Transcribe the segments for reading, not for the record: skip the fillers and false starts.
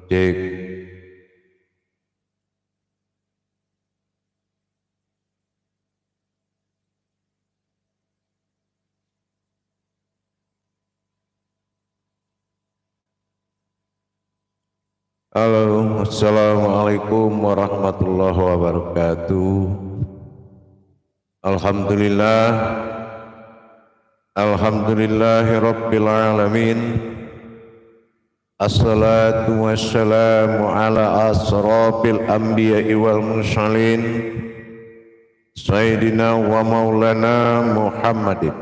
Cek. Halo, assalamualaikum warahmatullahi wabarakatuh. Alhamdulillahi rabbil alamin. Assalatu wassalamu ala asrafil anbiya'i wal mursalin Sayyidina wa maulana Muhammadin.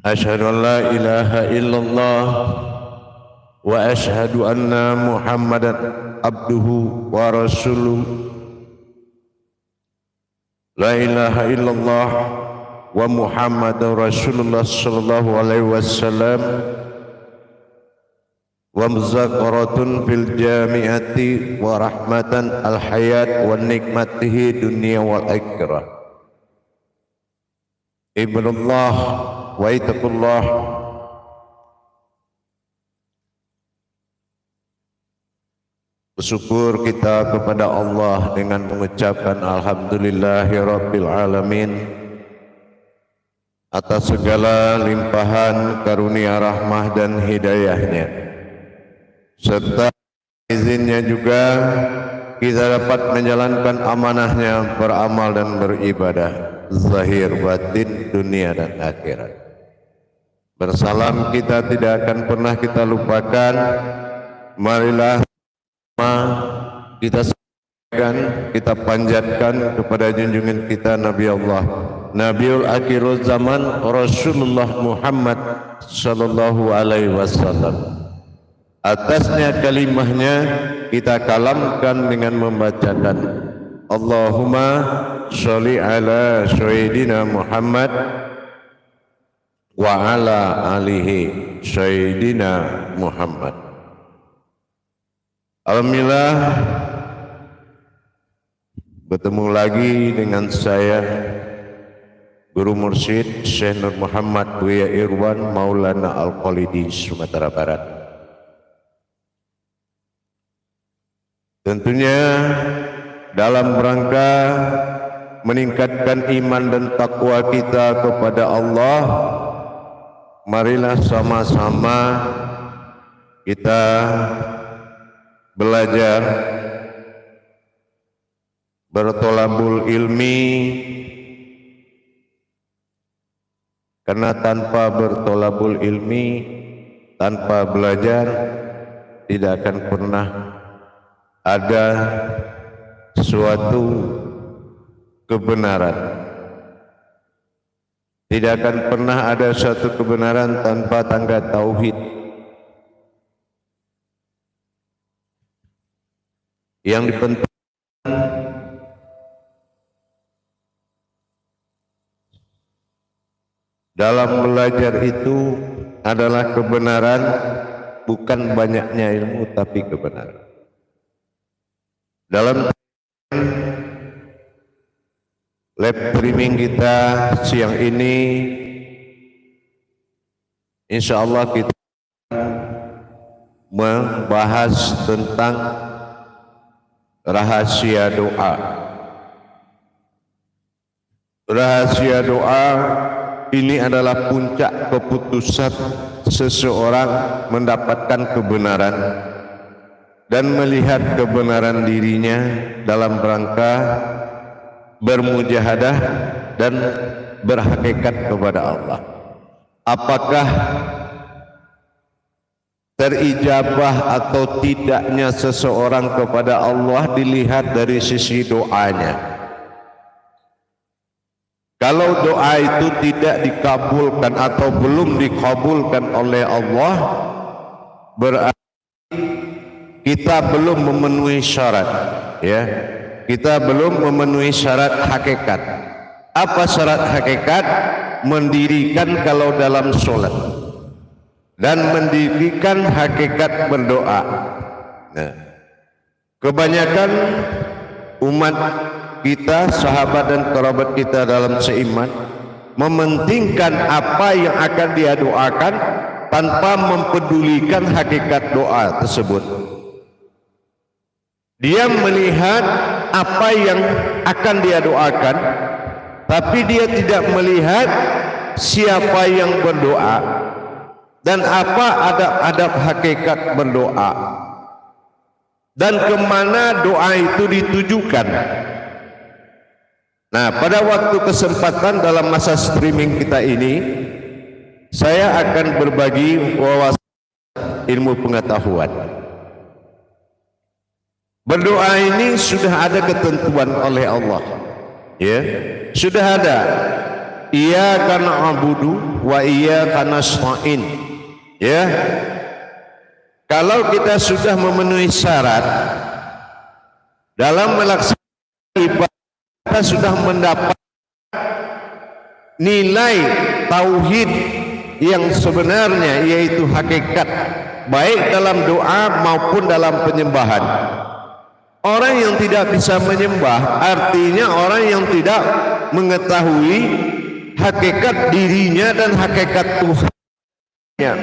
Asyhadu an la ilaha illallah wa asyhadu anna Muhammadan abduhu wa rasuluh. La ilaha illallah wa Muhammadur Rasulullah sallallahu alaihi wasallam wa muzakaratun fil jami'ati wa rahmatan al hayat wa nikmatihi dunia wal akhirah. Ibadallah wa ittaqullah. Bersyukur kita kepada Allah dengan mengucapkan alhamdulillahirabbil alamin atas segala limpahan karunia rahmah dan hidayahnya, serta izinnya juga kita dapat menjalankan amanahnya, beramal dan beribadah zahir batin dunia dan akhirat. Bersalam kita tidak akan pernah kita lupakan. Marilah kita sampaikan, kita panjatkan kepada junjungan kita Nabi Allah, Nabiul Akhirul Zaman, Rasulullah Muhammad sallallahu alaihi wasallam. Atasnya kalimahnya kita kalamkan dengan membacakan Allahumma sholli ala sayyidina Muhammad wa ala alihi sayyidina Muhammad. Alhamdulillah bertemu lagi dengan saya Guru Mursyid Syekh Nur Muhammad Buya Irwan Maulana Al-Khalidi Sumatera Barat. Tentunya dalam rangka meningkatkan iman dan takwa kita kepada Allah, marilah sama-sama kita belajar, bertolabul ilmi, karena tanpa bertolabul ilmi, tanpa belajar, tidak akan pernah ada suatu kebenaran. Tidak akan pernah ada suatu kebenaran tanpa tangga tauhid. Yang dipentingkan dalam belajar itu adalah kebenaran, bukan banyaknya ilmu tapi kebenaran. Dalam live streaming kita siang ini, insya Allah kita membahas tentang rahasia doa. Rahasia doa ini adalah puncak keputusan seseorang mendapatkan kebenaran dan melihat kebenaran dirinya dalam rangka bermujahadah dan berhakikat kepada Allah. Apakah terijabah atau tidaknya seseorang kepada Allah dilihat dari sisi doanya. Kalau doa itu tidak dikabulkan atau belum dikabulkan oleh Allah, berarti kita belum memenuhi syarat, ya. Kita belum memenuhi syarat hakikat. Apa syarat hakikat? Mendirikan kalau dalam sholat dan mendirikan hakikat berdoa. Nah, kebanyakan umat kita, sahabat dan kerabat kita dalam seiman, mementingkan apa yang akan dia doakan tanpa mempedulikan hakikat doa tersebut. Dia melihat apa yang akan dia doakan, tapi dia tidak melihat siapa yang berdoa dan apa adab-adab hakikat berdoa dan kemana doa itu ditujukan. Nah, pada waktu kesempatan dalam masa streaming kita ini, saya akan berbagi wawasan ilmu pengetahuan. Berdoa ini sudah ada ketentuan oleh Allah, ya, sudah ada. Iyyaka na'budu wa iyyaka nasta'in. Ya, kalau kita sudah memenuhi syarat dalam melaksanakan ibadah, kita sudah mendapat nilai tauhid yang sebenarnya, yaitu hakikat, baik dalam doa maupun dalam penyembahan. Orang yang tidak bisa menyembah artinya orang yang tidak mengetahui hakikat dirinya dan hakikat Tuhannya.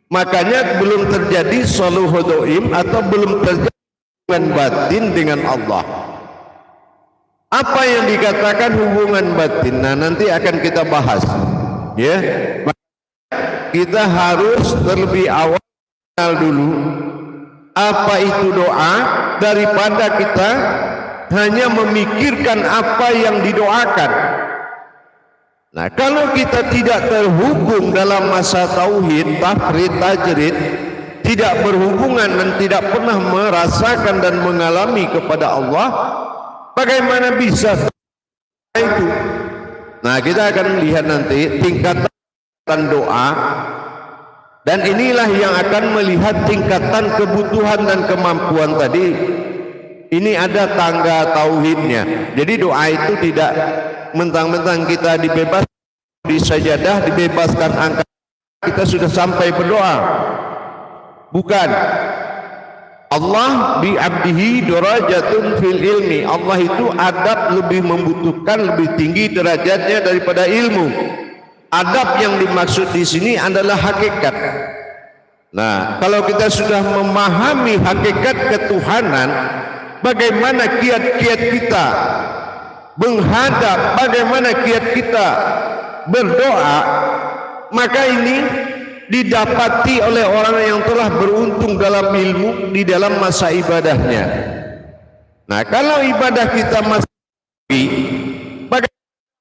Makanya belum terjadi suluhu dhaim atau belum terjadi hubungan batin dengan Allah. Apa yang dikatakan hubungan batin? Nah, nanti akan kita bahas. Ya, kita harus terlebih awal kenal dulu apa itu doa daripada kita hanya memikirkan apa yang didoakan. Nah, kalau kita tidak terhubung dalam masa tauhid, tafrid, tajrid, tidak berhubungan dan tidak pernah merasakan dan mengalami kepada Allah, bagaimana bisa itu? Nah, kita akan melihat nanti tingkatan doa, dan inilah yang akan melihat tingkatan kebutuhan dan kemampuan tadi. Ini ada tangga tauhidnya. Jadi doa itu tidak mentang-mentang kita dibebas di sajadah, dibebaskan angkat, kita sudah sampai berdoa. Bukan. Allah bi abdihi darajatun fil ilmi. Allah itu adab lebih membutuhkan, lebih tinggi derajatnya daripada ilmu. Adab yang dimaksud di sini adalah hakikat. Nah, kalau kita sudah memahami hakikat ketuhanan, bagaimana kiat-kiat kita menghadap, bagaimana kiat kita berdoa, maka ini didapati oleh orang yang telah beruntung dalam ilmu di dalam masa ibadahnya. Nah, kalau ibadah kita masih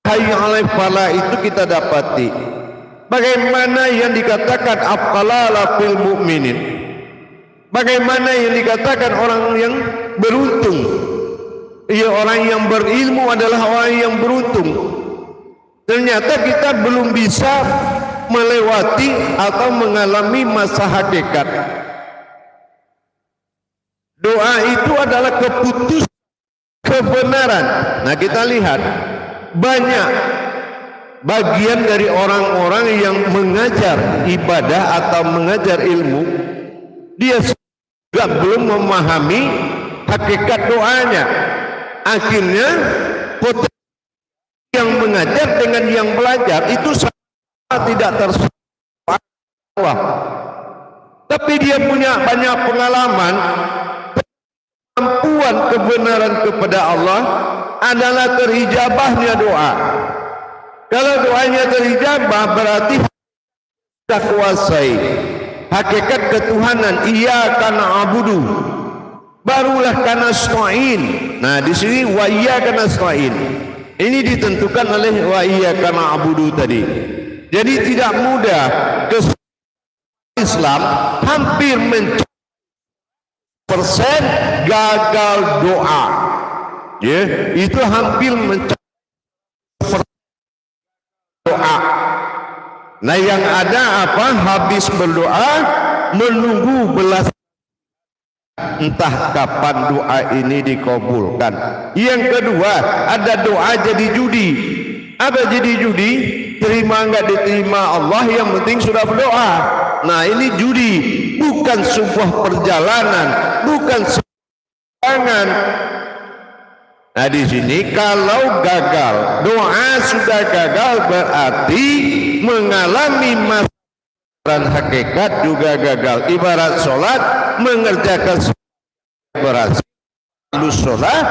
hayya 'alal falah itu kita dapati. Bagaimana yang dikatakan afqalala fil mu'minin? Bagaimana yang dikatakan orang yang beruntung? Ya, orang yang berilmu adalah orang yang beruntung. Ternyata kita belum bisa melewati atau mengalami masa hakikat. Doa itu adalah keputusan kebenaran. Nah, kita lihat banyak bagian dari orang-orang yang mengajar ibadah atau mengajar ilmu, dia juga belum memahami hakikat doanya. Akhirnya yang mengajar dengan yang belajar itu sama, tidak tersesuai Allah. Tapi dia punya banyak pengalaman, kemampuan kebenaran kepada Allah adalah terijabahnya doa. Kalau doanya terijabah berarti sudah kuasai hakikat ketuhanan. Iyyaka na'budu, barulah nasta'in. Nah, di sini wa iyyaka nasta'in ini ditentukan oleh wa iyyaka na'budu tadi. Jadi tidak mudah ke Islam hampir mencapai persen gagal doa. Ya, itu hampir mencapai doa. Nah, yang ada apa? Habis berdoa menunggu belas, entah kapan doa ini dikabulkan. Yang kedua, ada doa jadi judi. Apa jadi judi? Terima enggak diterima Allah, yang penting sudah berdoa. Nah, ini judi, bukan sebuah perjalanan, bukan sebuah. Nah, di sini kalau gagal, doa sudah gagal berarti mengalami masa hakikat juga gagal. Ibarat sholat, mengerjakan sholat, sholat,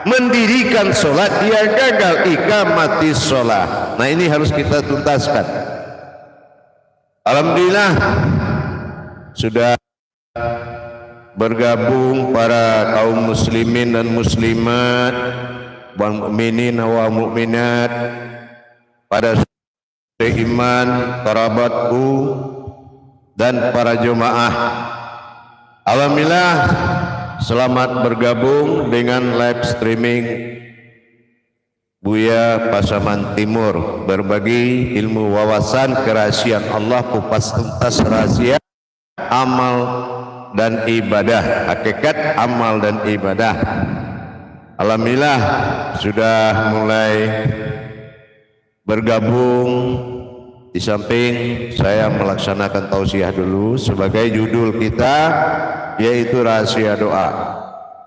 mendirikan sholat, dia gagal. Iqamati sholat. Nah, ini harus kita tuntaskan. Alhamdulillah sudah bergabung para kaum muslimin dan muslimat, wal mukminin wa mukminat, pada iman, kerabatku dan para jemaah. Alhamdulillah selamat bergabung dengan live streaming Buya Pasaman Timur, berbagi ilmu wawasan kerahasiaan Allah, kupas tuntas rahasia amal dan ibadah, hakikat amal dan ibadah. Alhamdulillah sudah mulai bergabung. Di samping saya melaksanakan tausiah dulu sebagai judul kita, yaitu rahasia doa.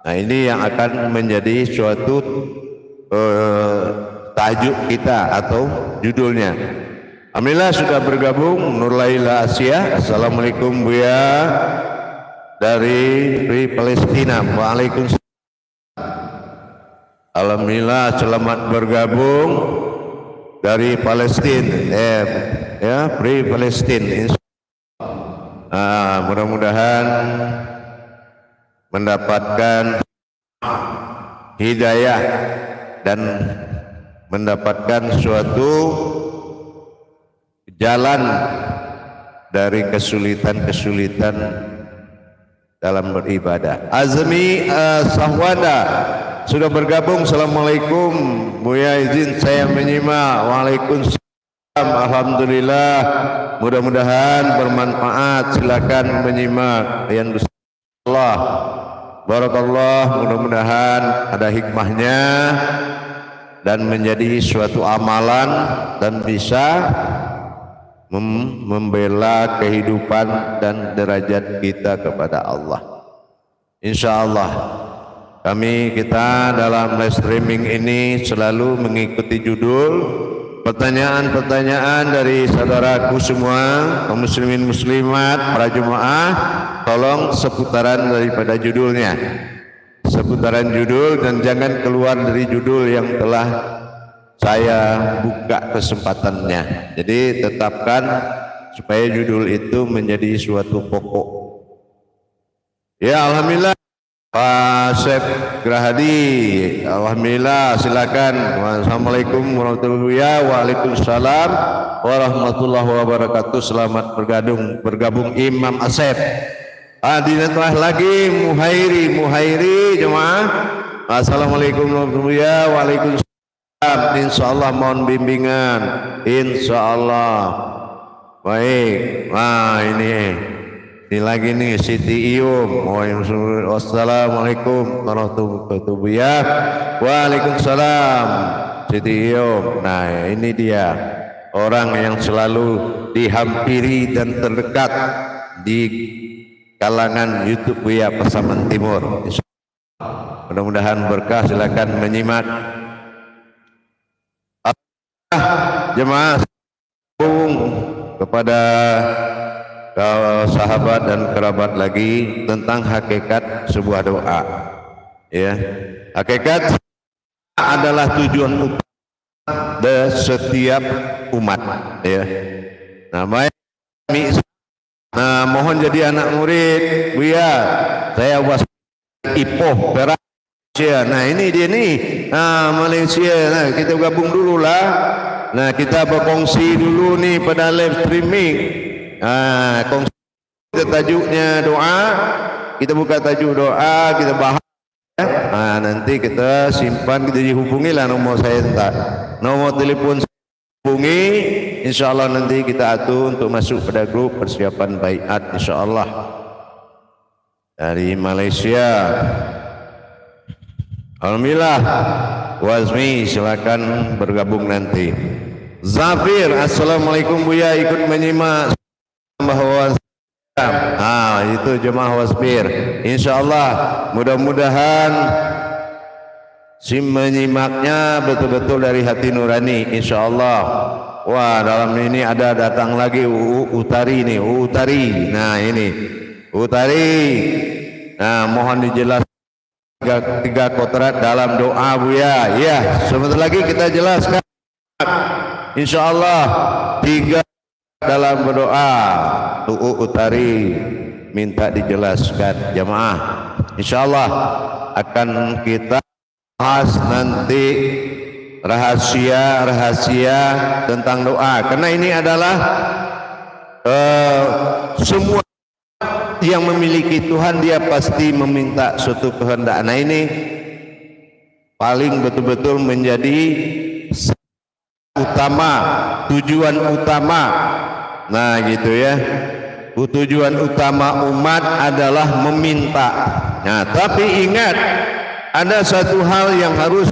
Nah, ini yang akan menjadi suatu tajuk kita atau judulnya. Alhamdulillah sudah bergabung Nurlaila Asia. Assalamualaikum Buya dari Palestina. Waalaikumsalam. Alhamdulillah selamat bergabung dari Palestina, ya, Free Palestine. Mudah-mudahan mendapatkan hidayah dan mendapatkan suatu jalan dari kesulitan-kesulitan dalam beribadah. Azmi Sahwada sudah bergabung. Assalamualaikum Buya, izin saya menyimak. Waalaikumsalam. Alhamdulillah, mudah-mudahan bermanfaat. Silakan menyimak yang Allah. Barakallah, mudah-mudahan ada hikmahnya dan menjadi suatu amalan dan bisa membela kehidupan dan derajat kita kepada Allah. Insya Allah kita dalam live streaming ini selalu mengikuti judul, pertanyaan-pertanyaan dari saudaraku semua, kaum muslimin muslimat, para jemaah. Tolong seputaran daripada judulnya, seputaran judul, dan jangan keluar dari judul yang telah saya buka kesempatannya. Jadi tetapkan supaya judul itu menjadi suatu pokok. Ya, alhamdulillah Pak Syekh Grahadi, alhamdulillah, silakan. Wassalamualaikum warahmatullahi wabarakatuh. Waalaikumsalam warahmatullahi wabarakatuh. Selamat bergabung Imam Asep. Dinatlah lagi Muhairi jemaah. Assalamualaikum warahmatullahi wabarakatuh. Waalaikumsalam. Insyaallah mohon bimbingan. Insyaallah. Baik. Nah, ini lagi nih Siti Iyum. Wassalamualaikum warahmatullahi wabarakatuh. Waalaikumsalam Siti Iyum. Nah, ini dia orang yang selalu dihampiri dan terdekat di kalangan YouTube Buya Pasaman Timur. Mudah-mudahan berkah. Silakan menyimak. Jemaah kepada sahabat dan kerabat lagi tentang hakikat sebuah doa. Ya, hakikat adalah tujuan utama setiap umat. Ya, nah, mohon jadi anak murid Buya. Saya Ipoh Perak Malaysia. Nah, ini dia nih. Nah, Malaysia. Nah, kita gabung dulu lah. Nah, kita berkongsi dulu nih pada live streaming. Nah, kongsi tajuknya doa. Kita buka tajuk doa, kita bahas. Nah, nanti kita simpan, kita dihubungilah nomor saya entar. Nomor telepon saya hubungi. InsyaAllah nanti kita atur untuk masuk pada grup persiapan baiat, InsyaAllah. Dari Malaysia. Alhamdulillah. Wazmi, silakan bergabung nanti. Zafir, assalamualaikum Buya, ikut menyimak bahwa itu jemaah Wasbir. InsyaAllah mudah-mudahan menyimaknya betul-betul dari hati nurani. InsyaAllah Wah, dalam ini ada datang lagi Utari nih, Utari. Nah, ini Utari. Nah, mohon dijelaskan tiga kodrat dalam doa Buya. Ya, sebentar lagi kita jelaskan. Insyaallah tiga dalam berdoa. Utari minta dijelaskan jamaah. Insyaallah akan kita bahas nanti rahasia tentang doa, karena ini adalah semua yang memiliki Tuhan dia pasti meminta suatu kehendak. Nah ini paling betul-betul menjadi utama, tujuan utama. Nah gitu ya, tujuan utama umat adalah meminta. Nah tapi ingat, ada satu hal yang harus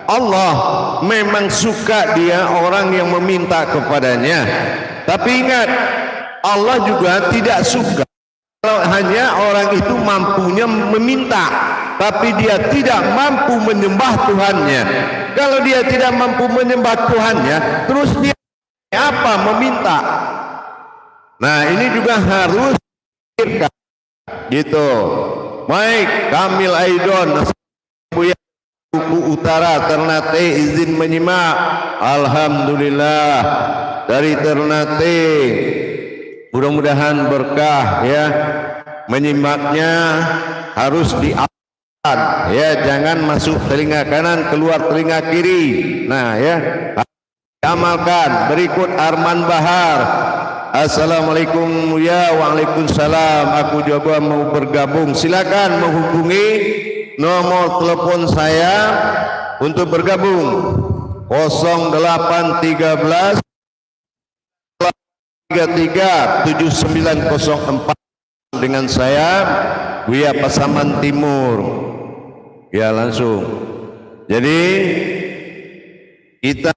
Allah memang suka dia orang yang meminta kepadanya. Tapi ingat, Allah juga tidak suka kalau hanya orang itu mampunya meminta, tapi dia tidak mampu menyembah Tuhannya. Kalau dia tidak mampu menyembah Tuhannya, terus dia apa meminta? Nah ini juga harus dipikirkan gitu. Baik, Kamil Aidon Buku Utara Ternate izin menyimak. Alhamdulillah dari Ternate, mudah-mudahan berkah ya. Menyimaknya harus diamalkan ya, jangan masuk telinga kanan keluar telinga kiri. Nah ya, diamalkan. Berikut Arman Bahar. Assalamualaikum ya. Waalaikumsalam. Aku juga mau bergabung. Silakan menghubungi nomor telepon saya untuk bergabung 0813 33 7904 dengan saya Buya Pasaman Timur ya langsung. Jadi kita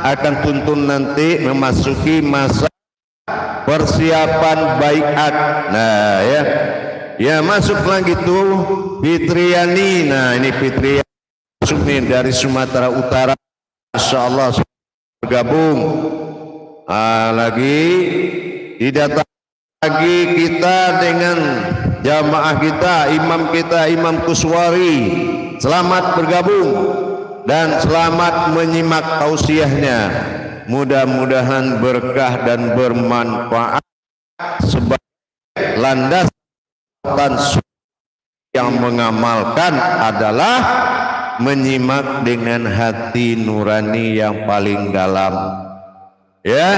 akan tuntun nanti memasuki masa persiapan baiat. Nah ya, ya masuk lagi tuh Fitriani. Nah ini Fitriani masuk nih dari Sumatera Utara, insyaallah bergabung. Lagi didatang lagi kita dengan jamaah kita Imam Kuswari. Selamat bergabung dan selamat menyimak tausiahnya. Mudah-mudahan berkah dan bermanfaat sebagai landasan yang mengamalkan adalah menyimak dengan hati nurani yang paling dalam. Ya,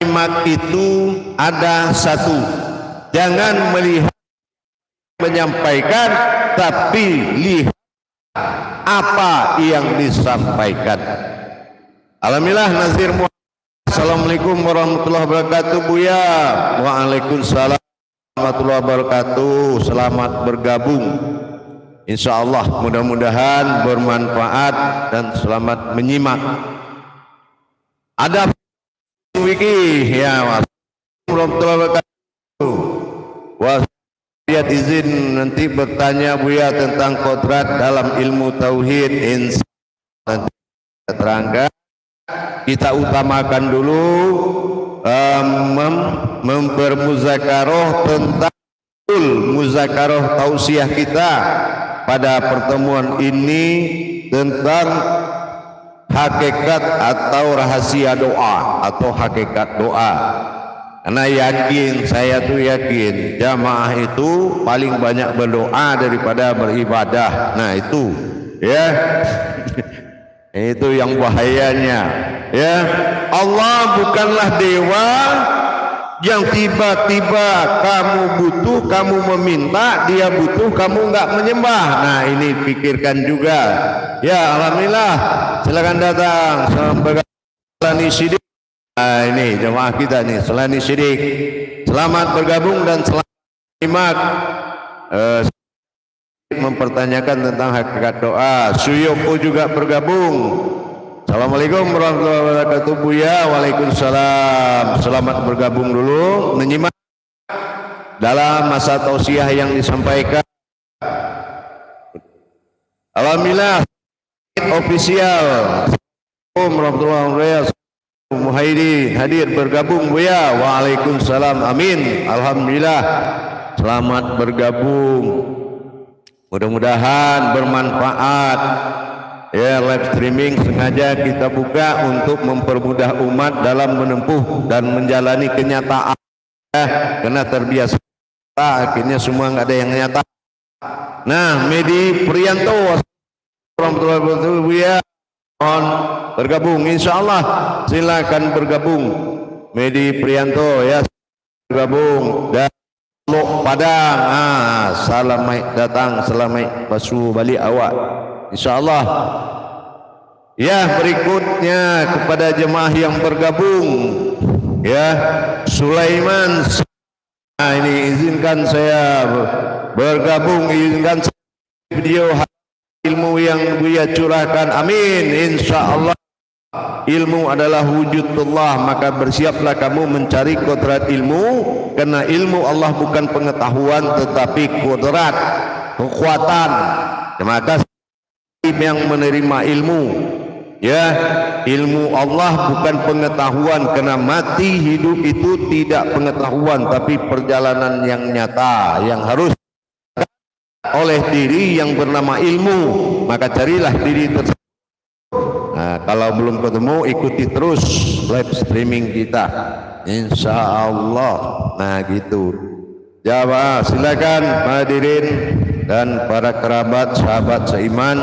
menyimak itu ada satu, jangan melihat menyampaikan, tapi lihat apa yang disampaikan. Alhamdulillah Nazir Muhammad. Assalamualaikum warahmatullahi wabarakatuh Buya. Waalaikumsalam warahmatullahi wabarakatuh. Selamat bergabung. Insyaallah mudah-mudahan bermanfaat dan selamat menyimak. Ada wiki ya. Warahmatullahi wabarakatuh. Wasiat izin nanti bertanya Buya tentang kodrat dalam ilmu tauhid. Nanti terangkan. Kita utamakan dulu mempermuzakaroh tentang muzakaroh tausiah kita pada pertemuan ini tentang hakikat atau rahasia doa atau hakikat doa. Karena yakin, saya tuh yakin jamaah itu paling banyak berdoa daripada beribadah. Nah itu ya. Itu yang bahayanya ya. Allah bukanlah dewa yang tiba-tiba kamu butuh, kamu meminta, dia butuh, kamu enggak menyembah. Nah ini pikirkan juga ya. Alhamdulillah, silakan datang. Selani Sidik. Nah ini jemaah kita nih, Selani Sidik. Selamat bergabung dan selamat menyimak. Mempertanyakan tentang hakikat doa. Suyoko juga bergabung. Assalamualaikum warahmatullahi wabarakatuh Buya. Waalaikumsalam. Selamat bergabung dulu menyimak dalam masa tausiah yang disampaikan. Alhamdulillah official Warahmatullahi wabarakatuh. Muhyiddin hadir bergabung Buya. Waalaikumsalam. Amin. Alhamdulillah. Selamat bergabung. Mudah-mudahan bermanfaat. Ya, live streaming sengaja kita buka untuk mempermudah umat dalam menempuh dan menjalani kenyataan. Ya, karena terbiasa akhirnya semua nggak ada yang nyata. Nah, Medi Prianto, warahmatullahi wabarakatuh. Buya. Mohon bergabung, insyaallah silakan bergabung. Medi Prianto ya, bergabung. Dan Lok Padang, salamai datang, selamai basu balik awak, insyaallah. Ya, berikutnya kepada jemaah yang bergabung ya, Sulaiman. Ini izinkan saya bergabung, izinkan saya video ilmu yang Buya curahkan. Amin. Insyaallah ilmu adalah wujudullah, maka bersiaplah kamu mencari kodrat ilmu, karena ilmu Allah bukan pengetahuan tetapi kodrat, kekuatan. Maka yang menerima ilmu ya, ilmu Allah bukan pengetahuan, karena mati hidup itu tidak pengetahuan tapi perjalanan yang nyata yang harus oleh diri yang bernama ilmu. Maka carilah diri tersebut. Nah, kalau belum ketemu ikuti terus live streaming kita, insyaallah. Nah gitu. Jawab, silakan hadirin dan para kerabat sahabat seiman,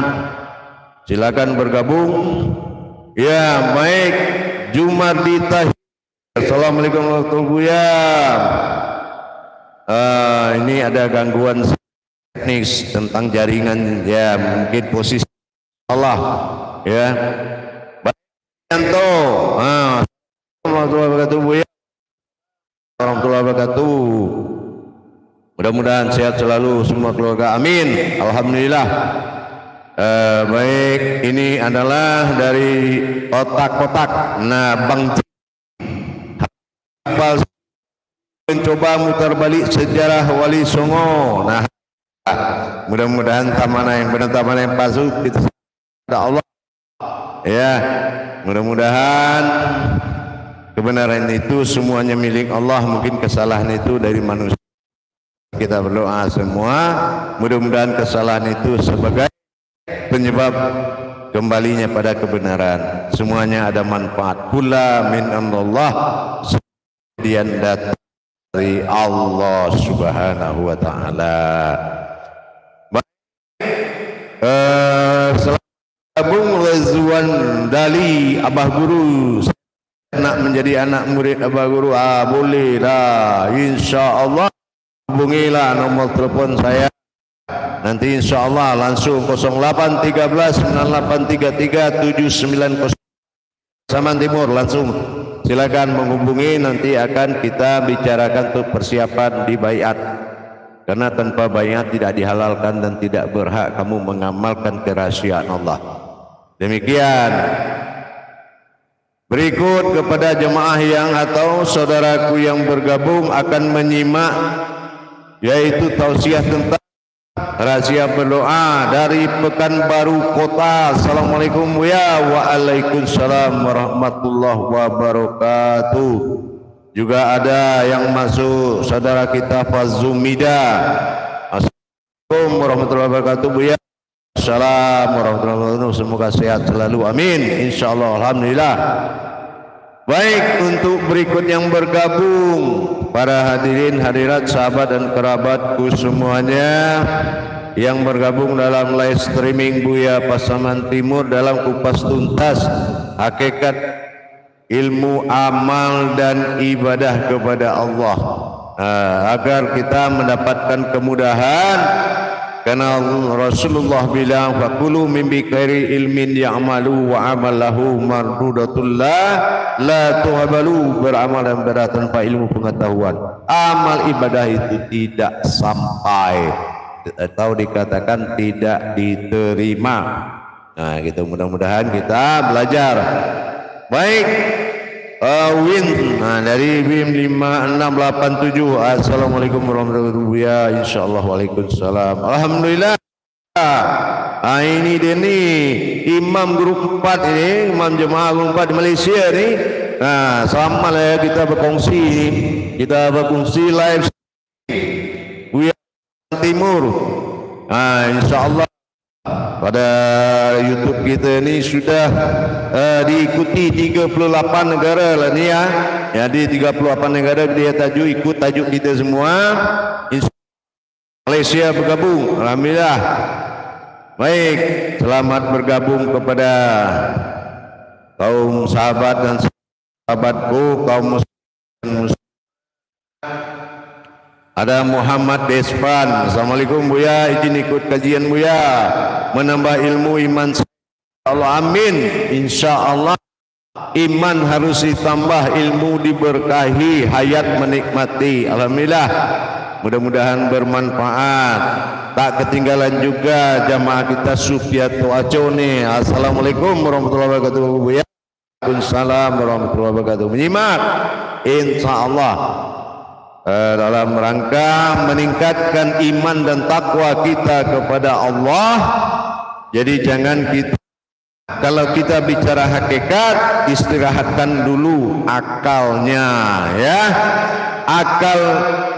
silakan bergabung. Ya baik, Jumardita. Assalamualaikum warahmatullahi wabarakatuh. Ini ada gangguan teknis tentang jaringan ya, mungkin posisi Allah ya. Bayanto, warahmatullahi wabarakatuh. Warahmatullahi wabarakatuh. Mudah-mudahan sehat selalu semua keluarga, amin. Alhamdulillah. Baik, ini adalah dari otak-otak. Nah, Bang mencoba mutar balik sejarah Wali Songo. Nah, mudah-mudahan tamana yang benar, tamana yang palsu kita kepada Allah ya. Mudah-mudahan kebenaran itu semuanya milik Allah, mungkin kesalahan itu dari manusia. Kita berdoa semua, mudah-mudahan kesalahan itu sebagai penyebab kembalinya pada kebenaran. Semuanya ada manfaat pula min Allah, kemudian datang dari Allah Subhanahu wa taala. Selamat Rezwan Dali, Abah Guru. Nak menjadi anak murid Abah Guru, boleh dah, insyaallah. Hubungilah nomor telepon saya nanti, insyaallah langsung 0813 9833 790 Saman Timur. Langsung silakan menghubungi, nanti akan kita bicarakan untuk persiapan di baiat. Karena tanpa baiat tidak dihalalkan dan tidak berhak kamu mengamalkan kerahasiaan Allah. Demikian. Berikut kepada jemaah yang atau saudaraku yang bergabung akan menyimak, yaitu tausiah tentang rahasia berdoa dari Pekanbaru Kota. Assalamualaikum ya. Waalaikumsalam warahmatullahi wabarakatuh. Juga ada yang masuk saudara kita Fazumida. Assalamualaikum warahmatullahi wabarakatuh Buya. Assalamualaikum warahmatullahi wabarakatuh. Semoga sehat selalu, amin. Insyaallah, alhamdulillah. Baik, untuk berikut yang bergabung, para hadirin hadirat sahabat dan kerabatku semuanya yang bergabung dalam live streaming Buya Pasaman Timur dalam kupas tuntas hakikat ilmu amal dan ibadah kepada Allah, agar kita mendapatkan kemudahan. Karena Rasulullah bilang, faqulu min bikhairi ilmin ya'malu wa amalahu mardudatullah la tuhabalu, beramal dan beramal tanpa ilmu pengetahuan, amal ibadah itu tidak sampai atau dikatakan tidak diterima. Nah gitu, mudah-mudahan kita belajar. Baik, Win, dari Win 5687. Assalamualaikum warahmatullahi wabarakatuh. Ya, insyaallah. Waalaikumsalam. Alhamdulillah. Ini dia ni imam grup 4 ini, imam jemaah grup 4 di Malaysia ni. Sama lah kita berkongsi ni. Kita berkongsi live Buya Timur. InsyaAllah pada YouTube kita ni sudah diikuti 38 negara lah ni ya. Jadi 38 negara dia ikut tajuk kita semua. Malaysia bergabung, alhamdulillah. Baik, selamat bergabung kepada kaum sahabat dan sahabatku, kaum muslim. Ada Muhammad Despan. Assalamualaikum Buya, izin ikut kajian Buya, menambah ilmu iman. Allah amin. InsyaAllah iman harus ditambah, ilmu diberkahi, hayat menikmati. Alhamdulillah, mudah-mudahan bermanfaat. Tak ketinggalan juga jamaah kita Supiatu Acone. Assalamualaikum warahmatullahi wabarakatuh Buya. Waalaikumsalam warahmatullahi wabarakatuh. Menyimak InsyaAllah dalam rangka meningkatkan iman dan takwa kita kepada Allah. Jadi jangan kita, kalau kita bicara hakikat, istirahatkan dulu akalnya ya.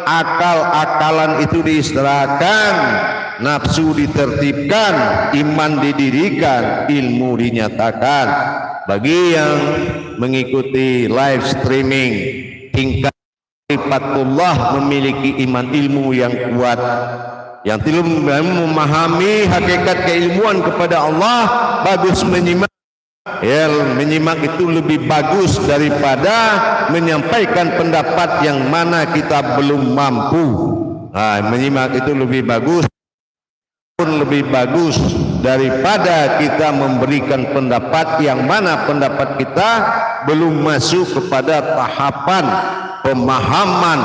Akalan itu diistirahatkan, nafsu ditertibkan, iman didirikan, ilmu dinyatakan. Bagi yang mengikuti live streaming, tingkat sifatullah memiliki iman ilmu yang kuat, yang belum memahami hakikat keilmuan kepada Allah, bagus menyimak. Ya, menyimak itu lebih bagus daripada menyampaikan pendapat yang mana kita belum mampu. Menyimak itu lebih bagus, pun lebih bagus daripada kita memberikan pendapat yang mana pendapat kita belum masuk kepada tahapan pemahaman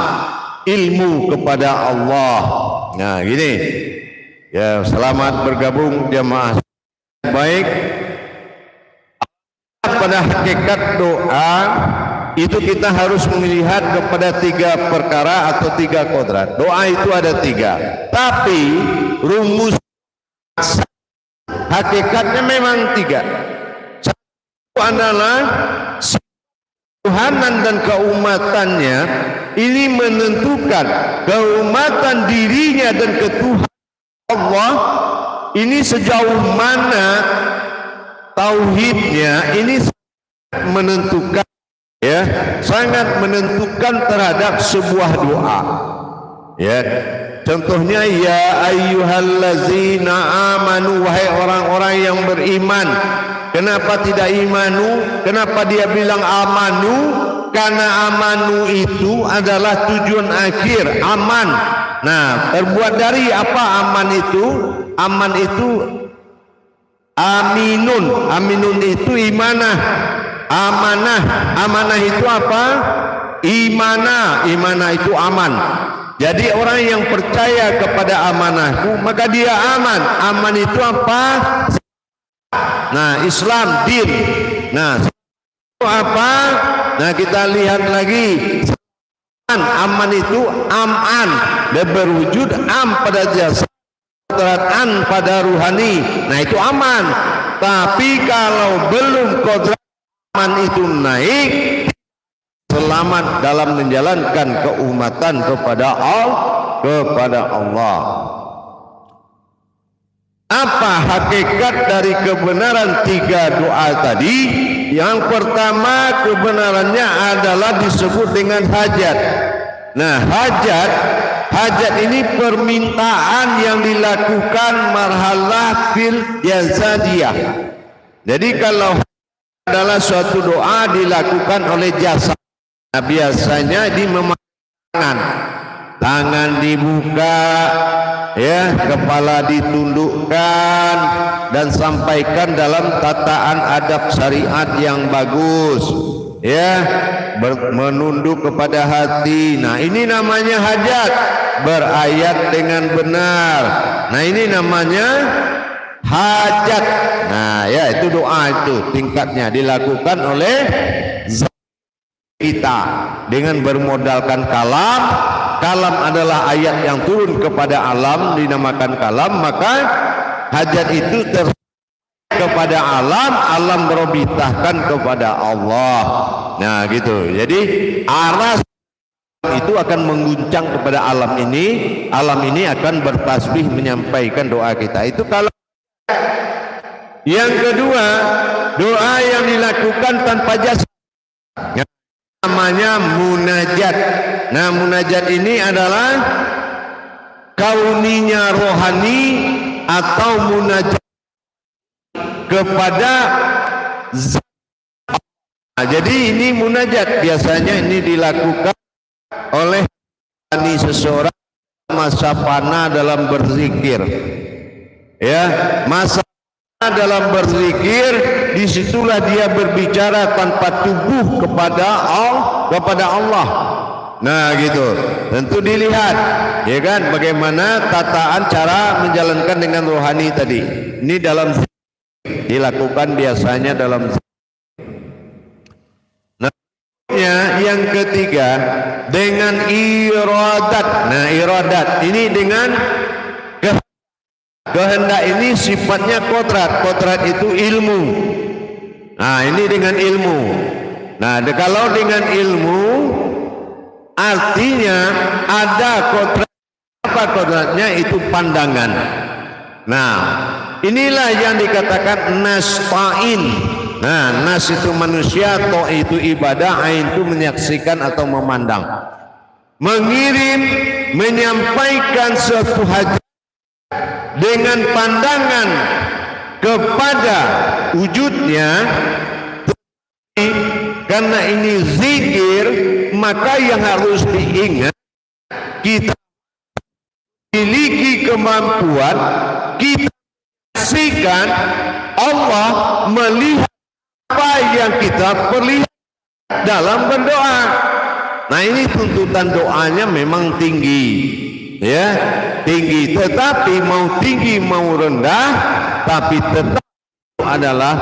ilmu kepada Allah. Nah, gini. Ya, selamat bergabung jamaah. Baik. Pada hakikat doa itu kita harus melihat kepada 3 perkara atau 3 kodrat. Doa itu ada 3, tapi rumus hakikatnya memang 3. Satu adalah Tuhanan dan keumatannya ini menentukan keumatan dirinya dan ketuhanan Allah ini sejauh mana tauhidnya ini menentukan ya, sangat menentukan terhadap sebuah doa ya. Contohnya ya ayyuhallazina amanu, wahai orang-orang yang beriman. Kenapa tidak imanu? Kenapa dia bilang amanu? Karena amanu itu adalah tujuan akhir, aman. Nah, terbuat dari apa aman itu? Aman itu aminun. Aminun itu imanah. Amanah. Amanah itu apa? Imanah. Imanah itu aman. Jadi orang yang percaya kepada amanahku, maka dia aman. Aman itu apa? Nah, Islam, din. Nah, itu apa? Nah, kita lihat lagi. Aman itu am'an, dan berwujud am pada jasad, an pada ruhani. Nah, itu aman. Tapi kalau belum kodrat aman itu naik, selamat dalam menjalankan keumatan kepada Allah. Apa hakikat dari kebenaran 3 doa tadi? Yang pertama, kebenarannya adalah disebut dengan hajat. Nah, hajat ini permintaan yang dilakukan marhalah fil jazadiyah. Jadi kalau adalah suatu doa dilakukan oleh jasad, nah, biasanya di tangan dibuka ya, kepala ditundukkan dan sampaikan dalam tataan adab syariat yang bagus ya, menunduk kepada hati. Nah, ini namanya hajat, berayat dengan benar. Nah, ini namanya hajat. Nah, ya, itu doa, itu tingkatnya dilakukan oleh kita dengan bermodalkan kalam. Kalam adalah ayat yang turun kepada alam, dinamakan kalam. Maka hajat itu kepada alam, alam merobitahkan kepada Allah. Nah gitu. Jadi aras itu akan mengguncang kepada alam ini akan bertasbih menyampaikan doa kita. Itu kalau yang kedua, doa yang dilakukan tanpa jasa, namanya munajat. Nah, munajat ini adalah kauninya rohani atau munajat kepada zat. Nah, jadi ini munajat, biasanya ini dilakukan oleh seseorang masa panah dalam berzikir, ya, masa dalam berzikir, disitulah dia berbicara tanpa tubuh kepada Allah. Nah gitu, tentu dilihat, ya kan, bagaimana tataan cara menjalankan dengan rohani tadi. Ini dalam dilakukan biasanya dalam. Nah, yang ketiga dengan iradat. Nah, iradat ini dengan kehendak, ini sifatnya kodrat. Kodrat itu ilmu. Nah, ini dengan ilmu. Nah, kalau dengan ilmu artinya ada kodrat. Apa kodratnya? Itu pandangan. Nah, inilah yang dikatakan nasta'in. Nah, nas itu manusia, to itu ibadah, ain itu menyaksikan atau memandang. Mengirim, menyampaikan suatu hajat dengan pandangan kepada wujudnya. Karena ini zikir, maka yang harus diingat, kita memiliki kemampuan, kita saksikan Allah melihat apa yang kita perlihat dalam berdoa. Nah, ini tuntutan doanya memang tinggi, ya, tinggi. Tetapi mau tinggi mau rendah, tapi tetap adalah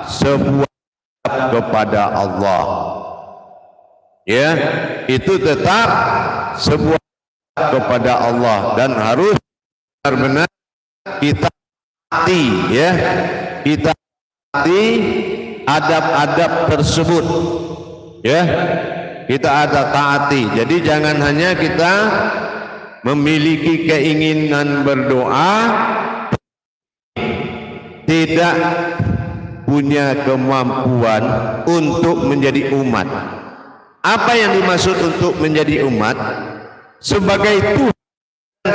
sebuah kepada Allah, ya, itu tetap sebuah kepada Allah dan harus benar-benar kita hati, ya, kita hati adab-adab tersebut, ya, kita ada taati. Jadi jangan hanya kita memiliki keinginan berdoa, tidak punya kemampuan untuk menjadi umat. Apa yang dimaksud untuk menjadi umat? Sebagai Tuhan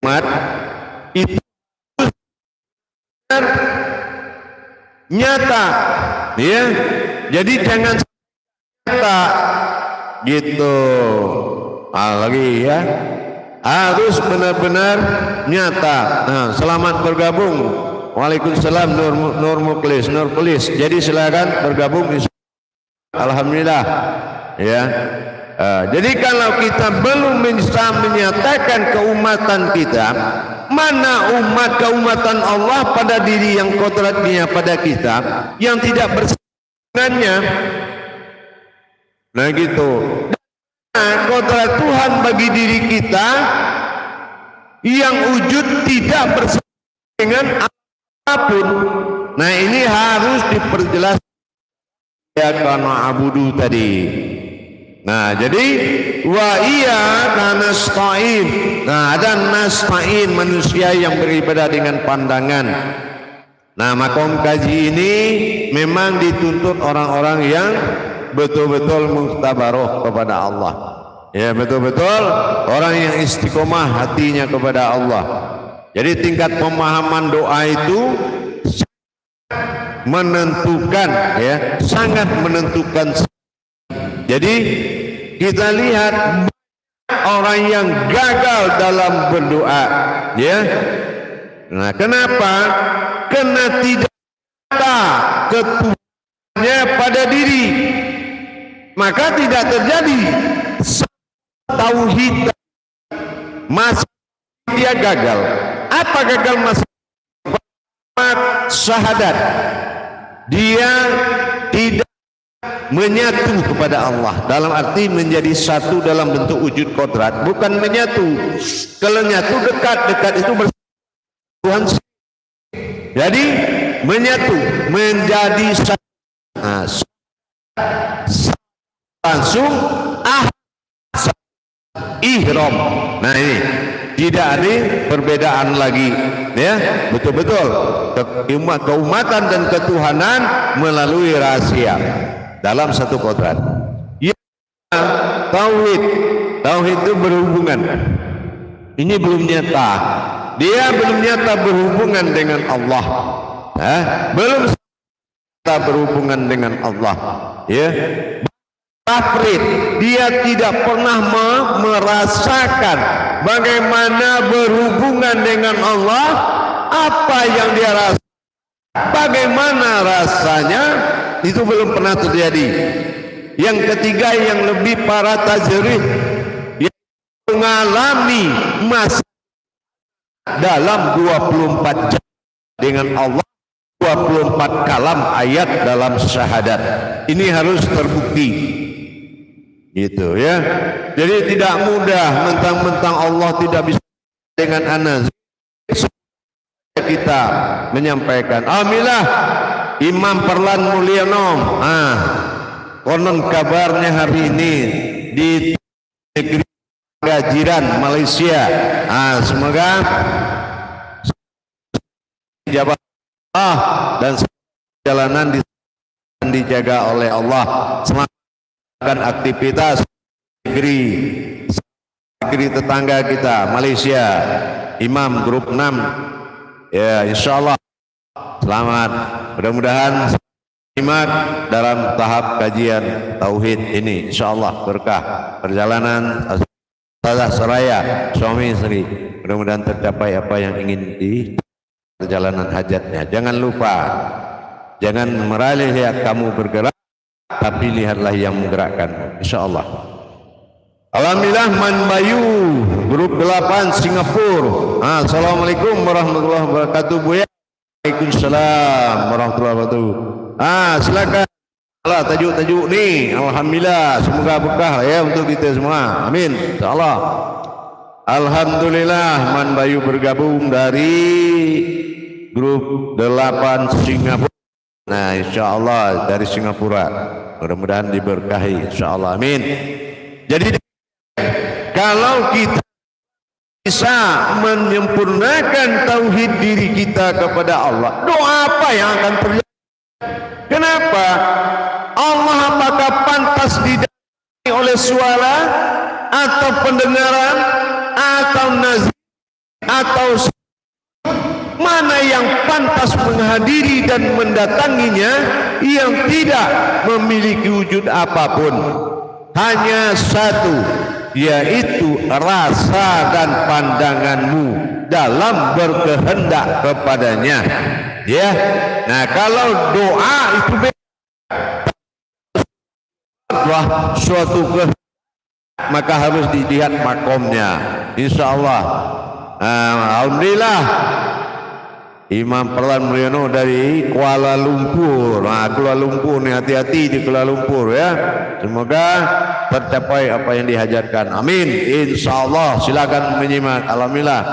umat itu nyata, ya. Jadi jangan nyata gitu. Lagi ya, harus benar-benar nyata. Nah, selamat bergabung. Waalaikumsalam Nur Muklis, Nur Kulis. Jadi silakan bergabung. Alhamdulillah, ya. Jadi kalau kita belum bisa menyatakan keumatan kita, mana keumatan Allah pada diri yang kodratnya pada kita yang tidak bersenannya. Nah gitu. Nah, kodrat Tuhan bagi diri kita yang wujud tidak bersenangan dengan apapun. Nah, ini harus diperjelas ya, karena abudu tadi. Nah, jadi wa iya nasta'in. Nah, ada nasta'in, manusia yang beribadah dengan pandangan. Nah, makom kaji ini memang dituntut orang-orang yang betul-betul mukhtabaroh kepada Allah. Ya, betul-betul orang yang istiqomah hatinya kepada Allah. Jadi tingkat pemahaman doa itu menentukan, ya, sangat menentukan. Jadi kita lihat orang yang gagal dalam berdoa, ya. Nah, kenapa? Karena tidak ada ketuhanannya pada diri, maka tidak terjadi tauhid. Masa dia gagal. Apa gagal masa? Syahadat. Dia tidak menyatu kepada Allah, dalam arti menjadi satu dalam bentuk wujud kodrat, bukan menyatu. Kalau nyatu dekat itu bersama Tuhan, Jadi menyatu menjadi satu. Nah, langsung ihram. Nah ini tidak ada perbedaan lagi, ya, betul-betul keumatan dan ketuhanan melalui rahasia dalam satu kodrat. Ya, tauhid itu berhubungan. Ini belum nyata, dia belum nyata berhubungan dengan Allah, belum nyata berhubungan dengan Allah, ya. Tafrid, dia tidak pernah merasakan bagaimana berhubungan dengan Allah, apa yang dia rasa, bagaimana rasanya, itu belum pernah terjadi. Yang ketiga yang lebih para tajrid, yang mengalami masa dalam 24 jam dengan Allah, 24 kalam ayat dalam syahadat. Ini harus terbukti. Gitu ya. Jadi tidak mudah mentang-mentang Allah tidak bisa dengan anas. Kita menyampaikan, alhamdulillah Imam Perlan Mulyono, konon kabarnya hari ini di negeri jiran Malaysia. Semoga jabat dan perjalanan dijaga oleh Allah. Semangat aktivitas negeri tetangga kita Malaysia, Imam grup 6, ya, insyaallah selamat, mudah-mudahan simak dalam tahap kajian tauhid ini, insyaallah berkah perjalanan Ustazah Soraya suami istri, mudah-mudahan tercapai apa yang ingin di perjalanan hajatnya. Jangan lupa, jangan meralih lihat kamu bergerak, tapi lihatlah yang menggerakkan, insyaallah. Alhamdulillah Man Bayu grup 8 Singapura. Assalamualaikum warahmatullahi wabarakatuh, Buya. Waalaikumsalam warahmatullahi wabarakatuh. Silakan. Tajuk-tajuk nih, alhamdulillah, semoga berkah ya untuk kita semua, amin, insyaallah. Alhamdulillah Man Bayu bergabung dari grup 8 Singapura. Nah, insyaallah dari Singapura, mudah-mudahan diberkahi, insyaallah, amin. Jadi kalau kita bisa menyempurnakan tauhid diri kita kepada Allah, doa apa yang akan terjadi? Kenapa? Allah apakah pantas didatangi oleh suara atau pendengaran atau nazar atau mana yang pantas menghadiri dan mendatanginya yang tidak memiliki wujud apapun? Hanya satu, yaitu rasa dan pandanganmu dalam berkehendak kepadanya, ya. Nah, kalau doa itu adalah suatu kehendak, maka harus dilihat makomnya, insyaallah. Alhamdulillah Imam Perlan Mulyono dari Kuala Lumpur. Kuala Lumpur nih, hati-hati di Kuala Lumpur ya. Semoga tercapai apa yang dihajatkan. Amin. Insyaallah. Silakan menyimak. Alhamdulillah.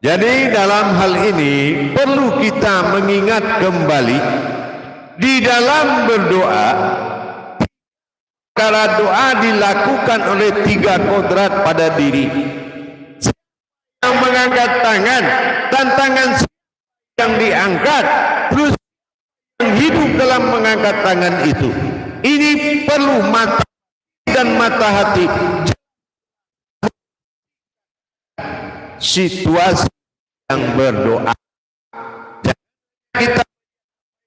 Jadi dalam hal ini perlu kita mengingat kembali di dalam berdoa. Karena doa dilakukan oleh 3 kodrat pada diri. Yang mengangkat tangan dan tangan yang diangkat, terus yang hidup dalam mengangkat tangan itu. Ini perlu mata dan mata hati. Situasi yang berdoa,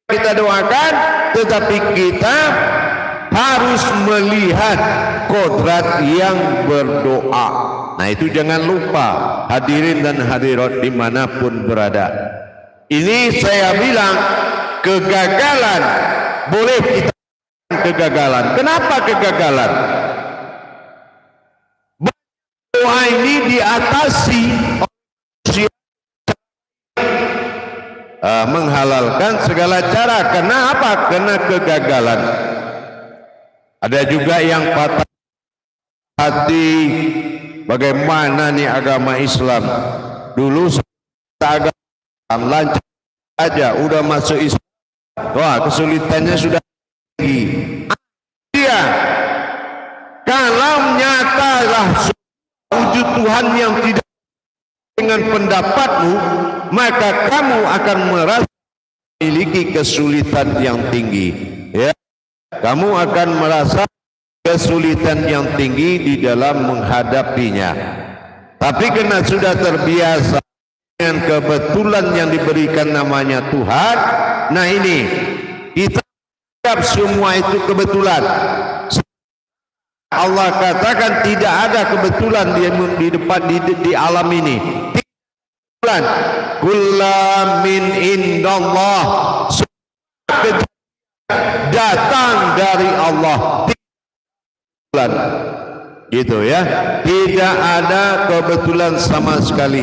kita doakan, tetapi kita harus melihat kodrat yang berdoa. Nah, itu jangan lupa, hadirin dan hadirat dimanapun berada. Ini saya bilang kegagalan, boleh kita kegagalan. Kenapa kegagalan? Doa ini diatasi menghalalkan segala cara. Kenapa? Karena kegagalan. Ada juga yang patah hati, bagaimana nih agama Islam? Dulu agama lancar aja udah masuk Islam, wah kesulitannya sudah tinggi. Dia kalau nyatalah wujud Tuhan yang tidak dengan pendapatmu, maka kamu akan merasa memiliki kesulitan yang tinggi. Ya, kamu akan merasa kesulitan yang tinggi di dalam menghadapinya. Tapi karena sudah terbiasa dengan kebetulan yang diberikan namanya Tuhan, nah ini kita anggap semua itu kebetulan. Allah katakan tidak ada kebetulan di depan di alam ini. Kebetulan, kullu min indallah, datang dari Allah. Kebetulan, gitu ya. Tidak ada kebetulan sama sekali.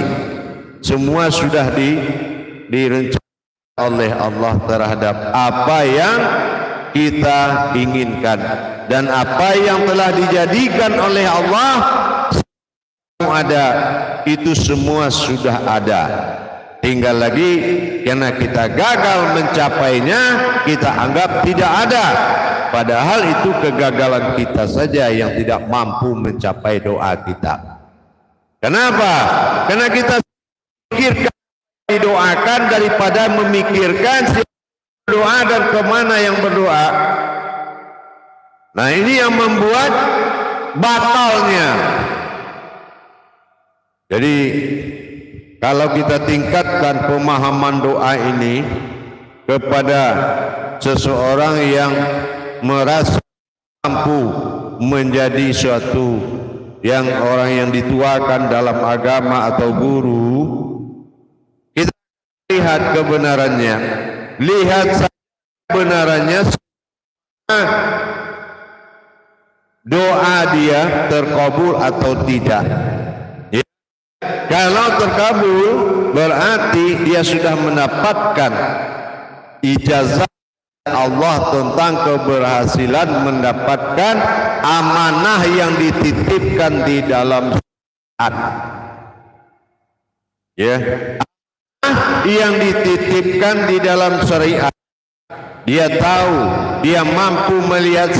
Semua sudah direncanakan oleh Allah terhadap apa yang kita inginkan, dan apa yang telah dijadikan oleh Allah ada, itu semua sudah ada. Tinggal lagi karena kita gagal mencapainya, kita anggap tidak ada, padahal itu kegagalan kita saja yang tidak mampu mencapai doa kita. Kenapa? Karena kita memikirkan didoakan daripada memikirkan doa dan kemana yang berdoa. Nah ini yang membuat batalnya. Jadi kalau kita tingkatkan pemahaman doa ini kepada seseorang yang merasa mampu menjadi suatu yang orang yang dituakan dalam agama atau guru, kita lihat kebenarannya. Lihat kebenarannya, doa dia terkabul atau tidak. Ya. Kalau terkabul berarti dia sudah mendapatkan ijazah Allah tentang keberhasilan mendapatkan amanah yang dititipkan di dalam syariat. Ya. Yang dititipkan di dalam syariat, dia tahu, dia mampu melihat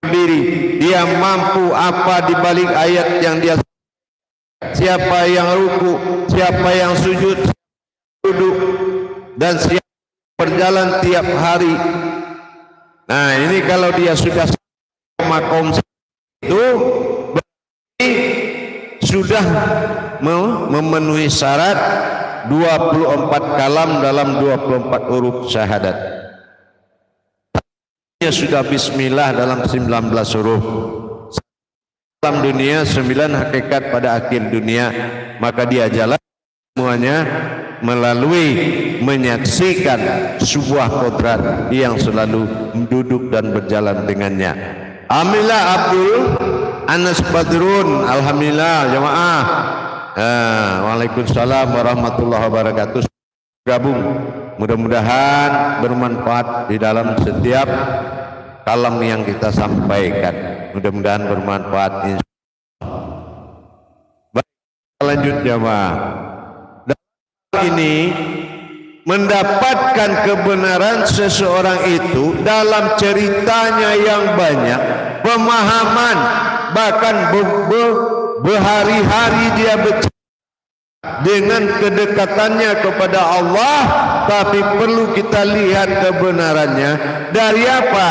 sendiri, dia mampu apa di balik ayat yang dia, siapa yang ruku, siapa yang sujud, duduk, dan siapa berjalan tiap hari. Nah ini kalau dia sudah makom itu berarti sudah memenuhi syarat 24 kalam dalam 24 huruf syahadat. Dia sudah bismillah dalam 19 huruf. Dalam dunia 9 hakikat pada akhir dunia, maka dia jalan semuanya melalui menyaksikan sebuah kodrat yang selalu duduk dan berjalan dengannya. Alhamdulillah Abdul Anas Badrun, alhamdulillah jamaah. Waalaikumsalam warahmatullahi wabarakatuh. Gabung, mudah-mudahan bermanfaat di dalam setiap kalam yang kita sampaikan. Mudah-mudahan bermanfaat. Baik, lanjut jamaah. Dalam ini mendapatkan kebenaran seseorang itu dalam ceritanya yang banyak, pemahaman, bahkan berhari-hari dia bercerita dengan kedekatannya kepada Allah, tapi perlu kita lihat kebenarannya dari apa?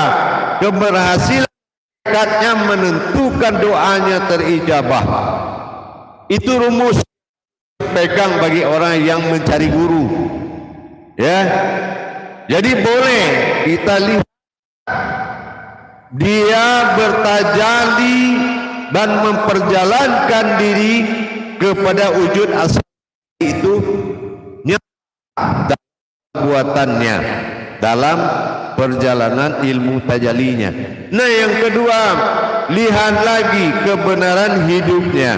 Keberhasilan dekatnya menentukan doanya terijabah. Itu rumus pegang bagi orang yang mencari guru. Ya, jadi boleh kita lihat dia bertajalli dan memperjalankan diri kepada wujud asli itu dalam perbuatannya, dalam perjalanan ilmu tajalinya. Nah yang kedua, lihat lagi kebenaran hidupnya.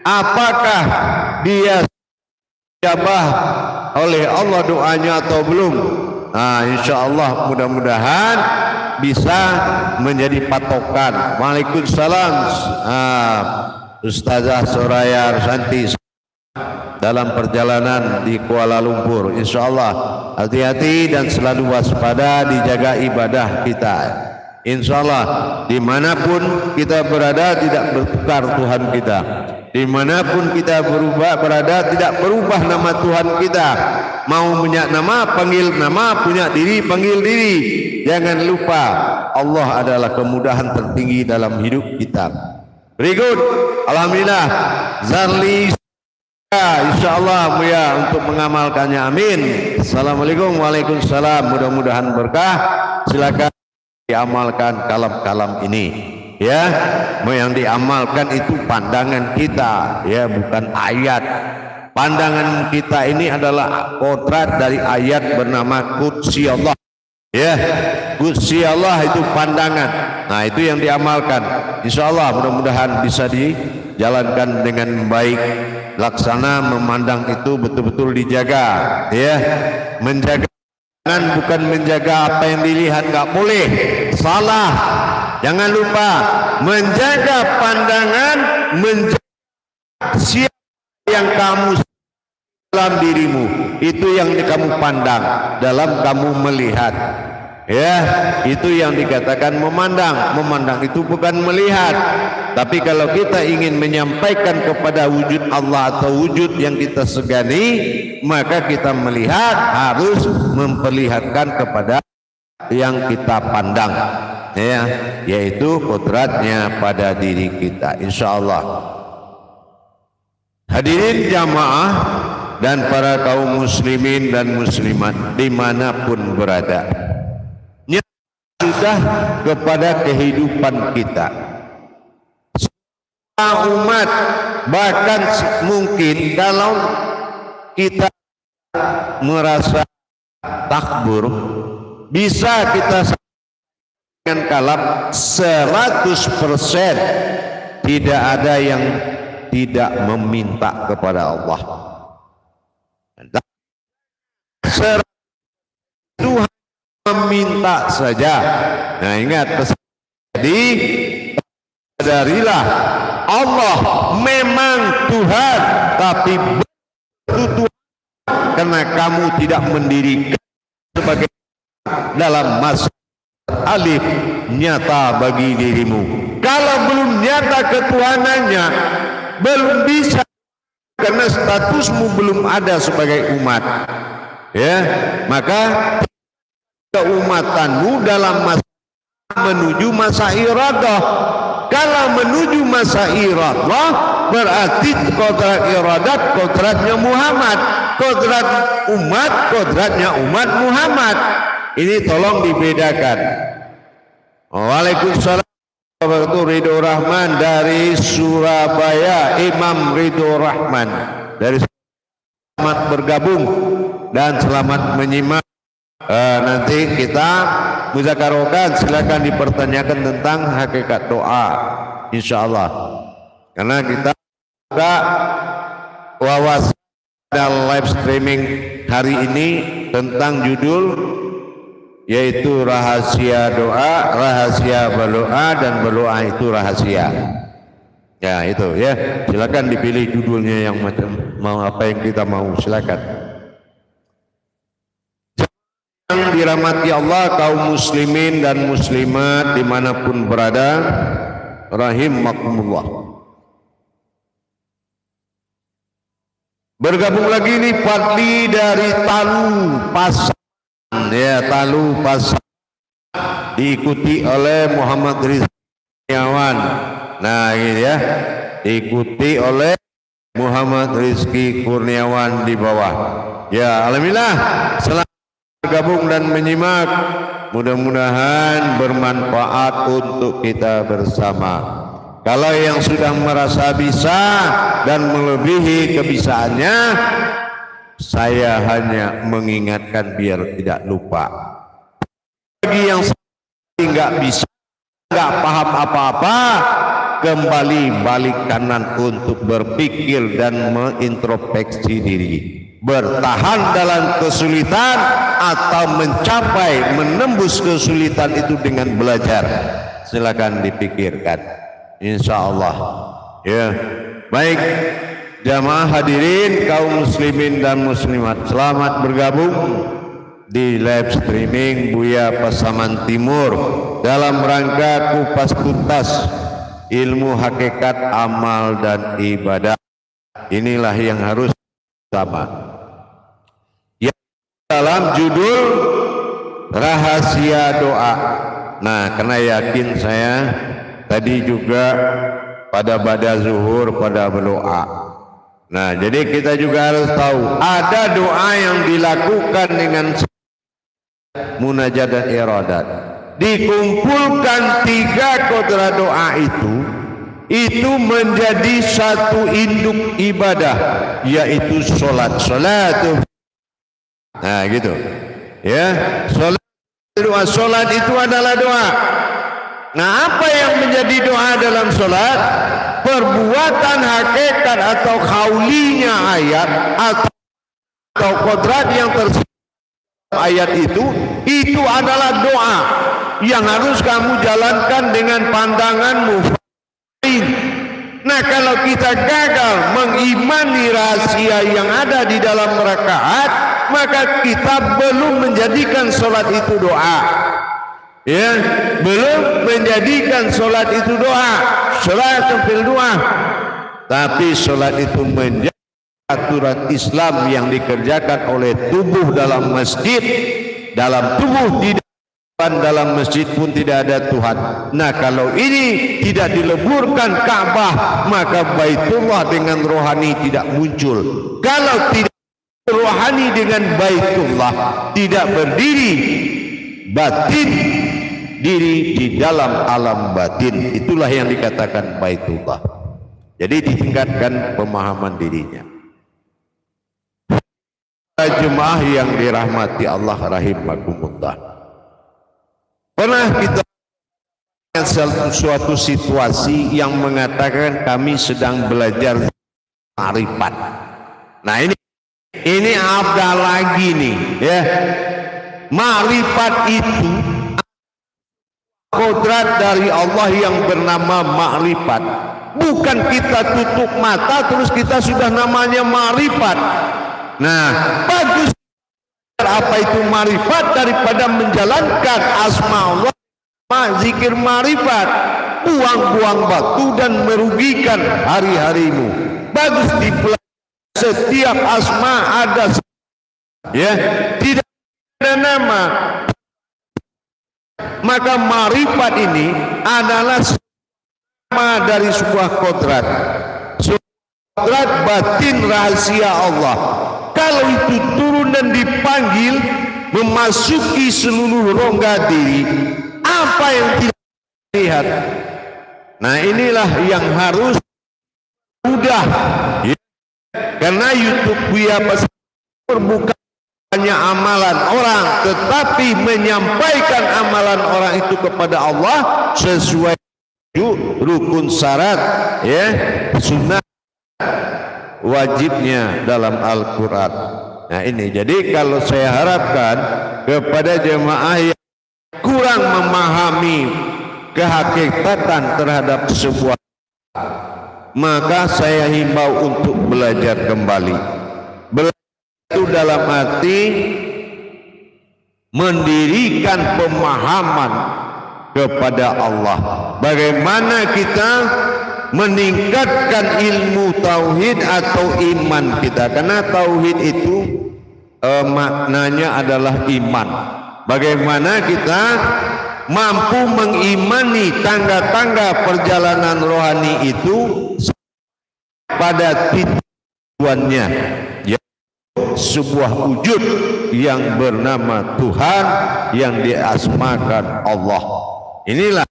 Apakah dia dijabah oleh Allah doanya atau belum? Nah insyaallah mudah-mudahan bisa menjadi patokan. Waalaikumsalam. Ustazah Soraya Arsanti. dalam perjalanan di Kuala Lumpur. Insyaallah hati-hati dan selalu waspada, dijaga ibadah kita. Insyaallah dimanapun kita berada tidak bertukar Tuhan kita. Dimanapun kita berada tidak berubah nama Tuhan kita. Mau punya nama panggil nama, punya diri panggil diri. Jangan lupa Allah adalah kemudahan tertinggi dalam hidup kita. Berikut, alhamdulillah Zarli insyaallah ya untuk mengamalkannya. Amin. Assalamualaikum. Waalaikumsalam. Mudah-mudahan berkah. Silakan diamalkan kalam-kalam ini. Ya, yang diamalkan itu pandangan kita, ya, bukan ayat. Pandangan kita ini adalah kodrat dari ayat bernama Qudsi Allah. Ya, Qudsi Allah itu pandangan. Nah, itu yang diamalkan. Insyaallah mudah-mudahan bisa dijalankan dengan baik. Laksana memandang itu betul-betul dijaga, ya. Menjaga bukan menjaga apa yang dilihat, nggak boleh, salah. Jangan lupa menjaga pandangan, menjaga siapa yang kamu dalam dirimu, itu yang kamu pandang dalam kamu melihat. Ya, itu yang dikatakan memandang. Memandang itu bukan melihat. Tapi kalau kita ingin menyampaikan kepada wujud Allah atau wujud yang kita segani, maka kita melihat harus memperlihatkan kepada yang kita pandang, ya, yaitu kodratnya pada diri kita. Insyaallah. Hadirin jamaah dan para kaum muslimin dan muslimat dimanapun berada, sudah kepada kehidupan kita. Semua umat, bahkan mungkin kalau kita merasa takbur, bisa kita dengan kalam 100% tidak ada yang tidak meminta kepada Allah. Tuhan meminta saja. Nah, ingat, jadi sadarilah Allah memang Tuhan, tapi betul karena kamu tidak mendirikan sebagai dalam masa alif nyata bagi dirimu. Kalau belum nyata ketuhanannya, belum bisa, karena statusmu belum ada sebagai umat, ya, maka keumatanmu dalam masa menuju masa iradah. Kalau menuju masa iradah berarti kodrat iradat kodratnya Muhammad, kodrat umat kodratnya umat Muhammad. Ini tolong dibedakan. Waalaikumsalam warahmatullahi Ridho Rahman dari Surabaya, Imam Ridho Rahman dari selamat bergabung dan selamat menyimak. Nanti kita muzakarokan, silakan dipertanyakan tentang hakikat doa, insyaallah. Karena kita juga wawasan dalam live streaming hari ini tentang judul yaitu rahasia doa, rahasia berdoa, dan berdoa itu rahasia. Ya, itu ya. Silakan dipilih judulnya yang macam mau, apa yang kita mau, silakan. Yang dirahmati Allah, kaum muslimin dan muslimat dimanapun berada, rahimakumullah. Bergabung lagi nih Fadli dari Talu Pasang, ya, Talu Pasang, diikuti oleh Muhammad Rizky Kurniawan. Nah, ini ya, diikuti oleh Muhammad Rizky Kurniawan di bawah. Ya, alhamdulillah, selamat bergabung dan menyimak. Mudah-mudahan bermanfaat untuk kita bersama. Kalau yang sudah merasa bisa dan melebihi kebisaannya, saya hanya mengingatkan biar tidak lupa. Bagi yang nggak bisa, nggak paham apa-apa, kembali balik kanan untuk berpikir dan mengintrospeksi diri. Bertahan dalam kesulitan atau mencapai menembus kesulitan itu dengan belajar, silakan dipikirkan, insya Allah. Ya, baik Jamaah hadirin kaum muslimin dan muslimat, selamat bergabung di live streaming Buya Pasaman Timur dalam rangka kupas tuntas ilmu hakikat amal dan ibadah. Inilah yang harus sama. Yang dalam judul rahasia doa. Nah, karena yakin saya tadi juga pada zuhur pada berdoa. Nah, jadi kita juga harus tahu ada doa yang dilakukan dengan munajat dan iradat. Dikumpulkan 3 kodrat doa itu menjadi satu induk ibadah, yaitu sholat. Nah, gitu. Ya, sholat itu adalah doa. Nah, apa yang menjadi doa dalam sholat? Perbuatan hakikat atau kaulinya ayat atau kodrat yang tersebut ayat itu adalah doa yang harus kamu jalankan dengan pandanganmu. Nah, kalau kita gagal mengimani rahasia yang ada di dalam rakaat, maka kita belum menjadikan sholat itu doa. Ya, belum menjadikan sholat itu doa. Sholat itu doa. Tapi sholat itu menjadi aturan Islam yang dikerjakan oleh tubuh dalam masjid. Dalam tubuh di dalam masjid pun tidak ada Tuhan. Nah, kalau ini tidak dileburkan Ka'bah, maka Baitullah dengan rohani tidak muncul. Kalau tidak rohani dengan Baitullah, tidak berdiri batin diri di dalam alam batin. Itulah yang dikatakan Baitullah. Jadi ditingkatkan pemahaman dirinya. Jemaah yang dirahmati Allah rahimakumullah, pernah kita suatu situasi yang mengatakan kami sedang belajar ma'rifat. Nah, ini ada lagi nih, ya. Ma'rifat itu kodrat dari Allah yang bernama ma'rifat. Bukan kita tutup mata terus kita sudah namanya ma'rifat. Nah, bagus apa itu ma'rifat daripada menjalankan asma Allah, zikir ma'rifat, buang-buang waktu dan merugikan hari-harimu. Bagus dipelajari, setiap asma ada, ya, tidak ada nama. Maka ma'rifat ini adalah nama dari sebuah kodrat, kodrat batin rahasia Allah. Kalau itu turun dan dipanggil memasuki seluruh rongga diri, apa yang tidak dilihat. Nah, inilah yang harus mudah, ya. Karena YouTube Buya Pasaman bukan hanya amalan orang, tetapi menyampaikan amalan orang itu kepada Allah sesuai rukun syarat, ya, sunnah wajibnya dalam Al-Quran. Nah, ini jadi kalau saya harapkan kepada jemaah yang kurang memahami kehakikatan terhadap sebuah, maka saya himbau untuk belajar kembali. Itu dalam arti mendirikan pemahaman kepada Allah. Bagaimana kita meningkatkan ilmu tauhid atau iman kita, karena tauhid itu maknanya adalah iman. Bagaimana kita mampu mengimani tangga-tangga perjalanan rohani itu pada tujuannya, sebuah wujud yang bernama Tuhan yang diasmakan Allah. Inilah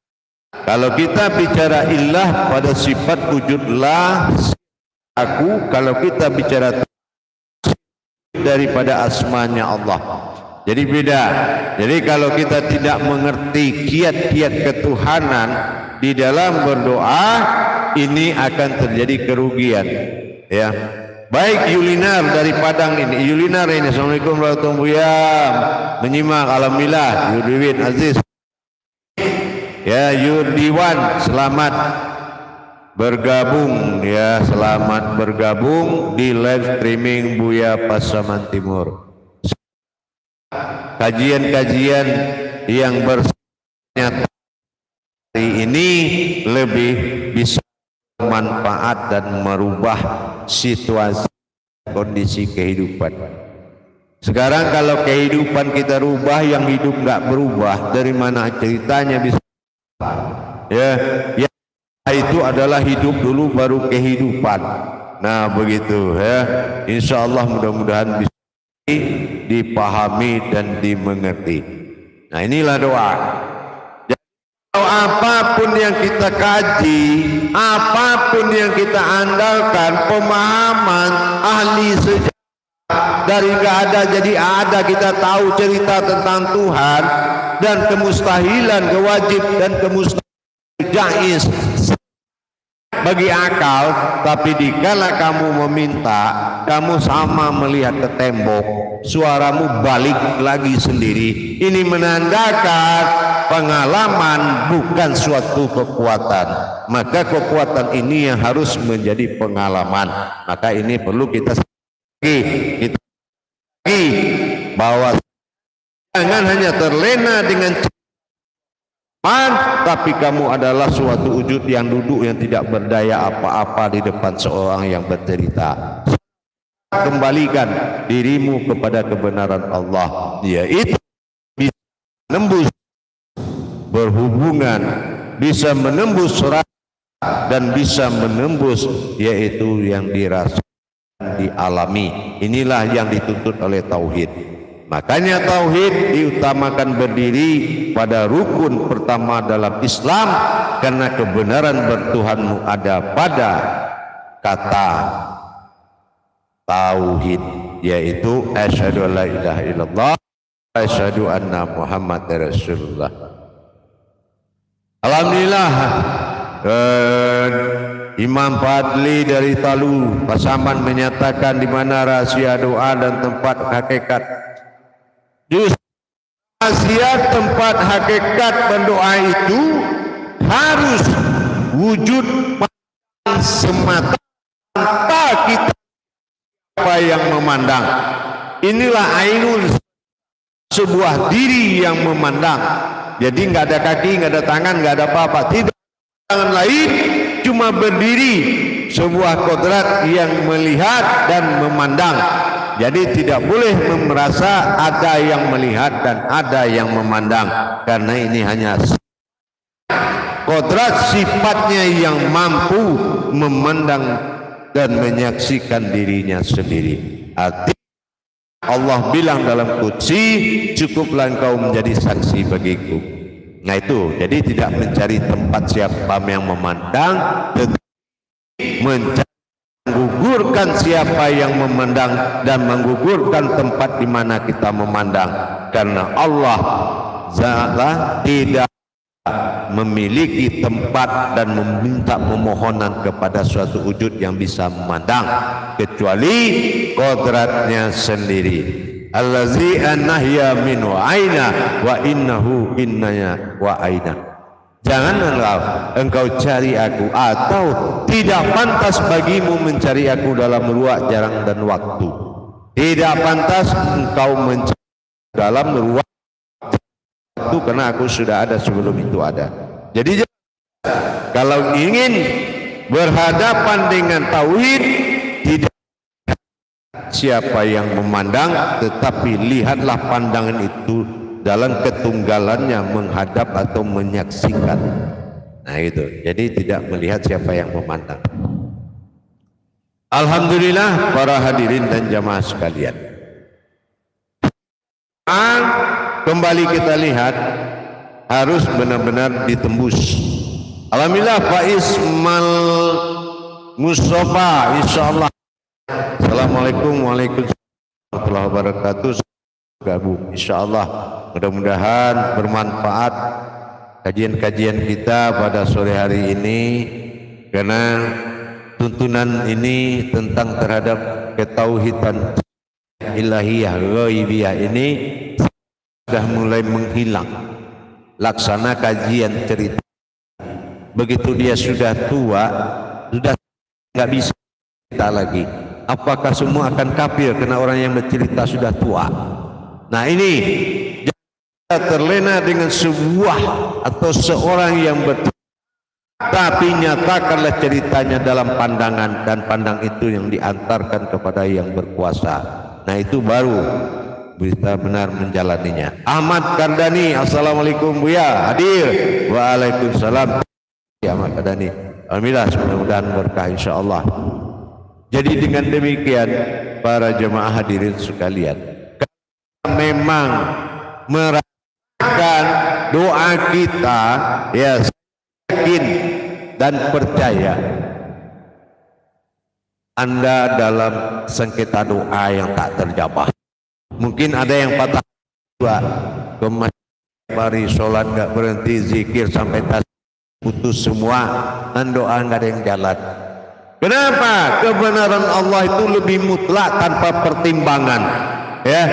kalau kita bicara ilah pada sifat wujudlah aku, kalau kita bicara daripada asmanya Allah, jadi beda. Jadi kalau kita tidak mengerti kiat-kiat ketuhanan di dalam berdoa, ini akan terjadi kerugian, ya. Baik Yulinar dari Padang ini, Yulinar ini, assalamualaikum warahmatullahi wabarakatuh, menyimak, alhamdulillah. Yudhiwin Aziz, ya, Yurdiwan, selamat. bergabung ya, selamat bergabung di live streaming Buya Pasaman Timur. Kajian-kajian yang bernyata hari ini lebih bisa bermanfaat dan merubah situasi kondisi kehidupan. Sekarang kalau kehidupan kita rubah, yang hidup nggak berubah, dari mana ceritanya bisa? Ya, yang itu adalah hidup dulu baru kehidupan. Nah begitu ya. Insya Allah mudah-mudahan bisa dipahami dan dimengerti. Nah inilah doa. Jadi, apapun yang kita kaji, apapun yang kita andalkan, pemahaman ahli sejarah dari nggak ada jadi ada, kita tahu cerita tentang Tuhan dan kemustahilan, kewajib dan kemustahilan jaiz bagi akal, tapi dikala kamu meminta, kamu sama melihat ke tembok, suaramu balik lagi sendiri. Ini menandakan pengalaman bukan suatu kekuatan. Maka kekuatan ini yang harus menjadi pengalaman. Maka ini perlu kita bahwa jangan hanya terlena dengan tapi kamu adalah suatu wujud yang duduk yang tidak berdaya apa-apa di depan seorang yang bercerita. Kembalikan dirimu kepada kebenaran Allah, yaitu bisa menembus berhubungan, bisa menembus surat dan bisa menembus yaitu yang dirasakan, dialami. Inilah yang dituntut oleh tauhid. Makanya tauhid diutamakan berdiri pada rukun pertama dalam Islam, karena kebenaran bertuhanmu ada pada kata tauhid, yaitu asyhadu alla ilaha illallah wa asyhadu anna muhammadar rasulullah. Alhamdulillah, Imam Fadli dari Talu Pasaman menyatakan di mana rahasia doa dan tempat hakikat. Justru rahasia tempat hakikat berdoa itu harus wujud semata tanpa kita apa yang memandang. Inilah ainun, sebuah diri yang memandang. Jadi nggak ada kaki, nggak ada tangan, nggak ada apa-apa, tidak ada tangan lain, cuma berdiri, sebuah kodrat yang melihat dan memandang. Jadi tidak boleh merasa ada yang melihat dan ada yang memandang, karena ini hanya kodrat sifatnya yang mampu memandang dan menyaksikan dirinya sendiri. Artinya Allah bilang dalam qudsi, cukuplah engkau menjadi saksi bagiku. Nah itu, jadi tidak mencari tempat siapa yang memandang, tetapi mencari menggugurkan siapa yang memandang dan menggugurkan tempat di mana kita memandang, karena Allah tidak memiliki tempat dan meminta memohonan kepada suatu wujud yang bisa memandang kecuali kodratnya sendiri. Allazi annahya min wa aina wa innahu innaya wa aina. Janganlah engkau cari aku, atau tidak pantas bagimu mencari aku dalam ruang jarang dan waktu. Tidak pantas engkau mencari dalam ruang waktu, karena aku sudah ada sebelum itu ada. Jadi kalau ingin berhadapan dengan tauhid, tidak siapa yang memandang, tetapi lihatlah pandangan itu dalam ketunggalannya menghadap atau menyaksikan. Nah itu, jadi tidak melihat siapa yang memandang. Alhamdulillah para hadirin dan jamaah sekalian, kembali kita lihat harus benar-benar ditembus. Alhamdulillah Pak Ismail Mustafa, insyaallah. Assalamualaikum warahmatullahi wabarakatuh. Gabung, insyaallah mudah-mudahan bermanfaat kajian-kajian kita pada sore hari ini, karena tuntunan ini tentang terhadap ketauhidan ilahiyah ghaibiyah ini sudah mulai menghilang. Laksana kajian cerita begitu dia sudah tua, sudah nggak bisa cerita lagi. Apakah semua akan kafir karena orang yang bercerita sudah tua? Nah ini kita terlena dengan sebuah atau seorang yang bercerita, tapi nyatakanlah ceritanya dalam pandangan, dan pandang itu yang diantarkan kepada yang berkuasa. Nah itu baru bisa benar menjalaninya. Ahmad Kardani, assalamualaikum Buya, hadir. Waalaikumsalam. Ahmad Kardani, alhamdulillah, mudah-mudahan berkah insyaallah. Jadi dengan demikian para jemaah hadirin sekalian, memang merasakan doa kita, ya, yakin dan percaya Anda dalam sengketa doa yang tak terjawab. Mungkin ada yang patah dua ke masjid, sholat gak berhenti, zikir sampai putus semua, dan doa nggak ada yang jalan. Kenapa? Kebenaran Allah itu lebih mutlak tanpa pertimbangan. Ya,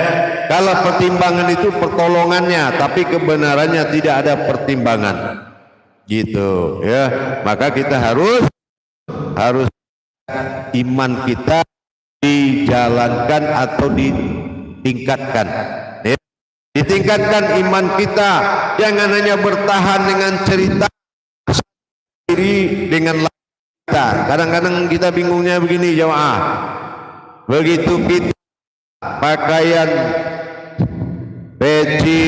kalau pertimbangan itu pertolongannya, tapi kebenarannya tidak ada pertimbangan. Gitu, ya. Maka kita harus iman kita dijalankan atau ditingkatkan. Ya. Ditingkatkan iman kita, jangan hanya bertahan dengan cerita diri dengan kita. Kadang-kadang kita bingungnya begini jemaah, begitu kita pakaian peci,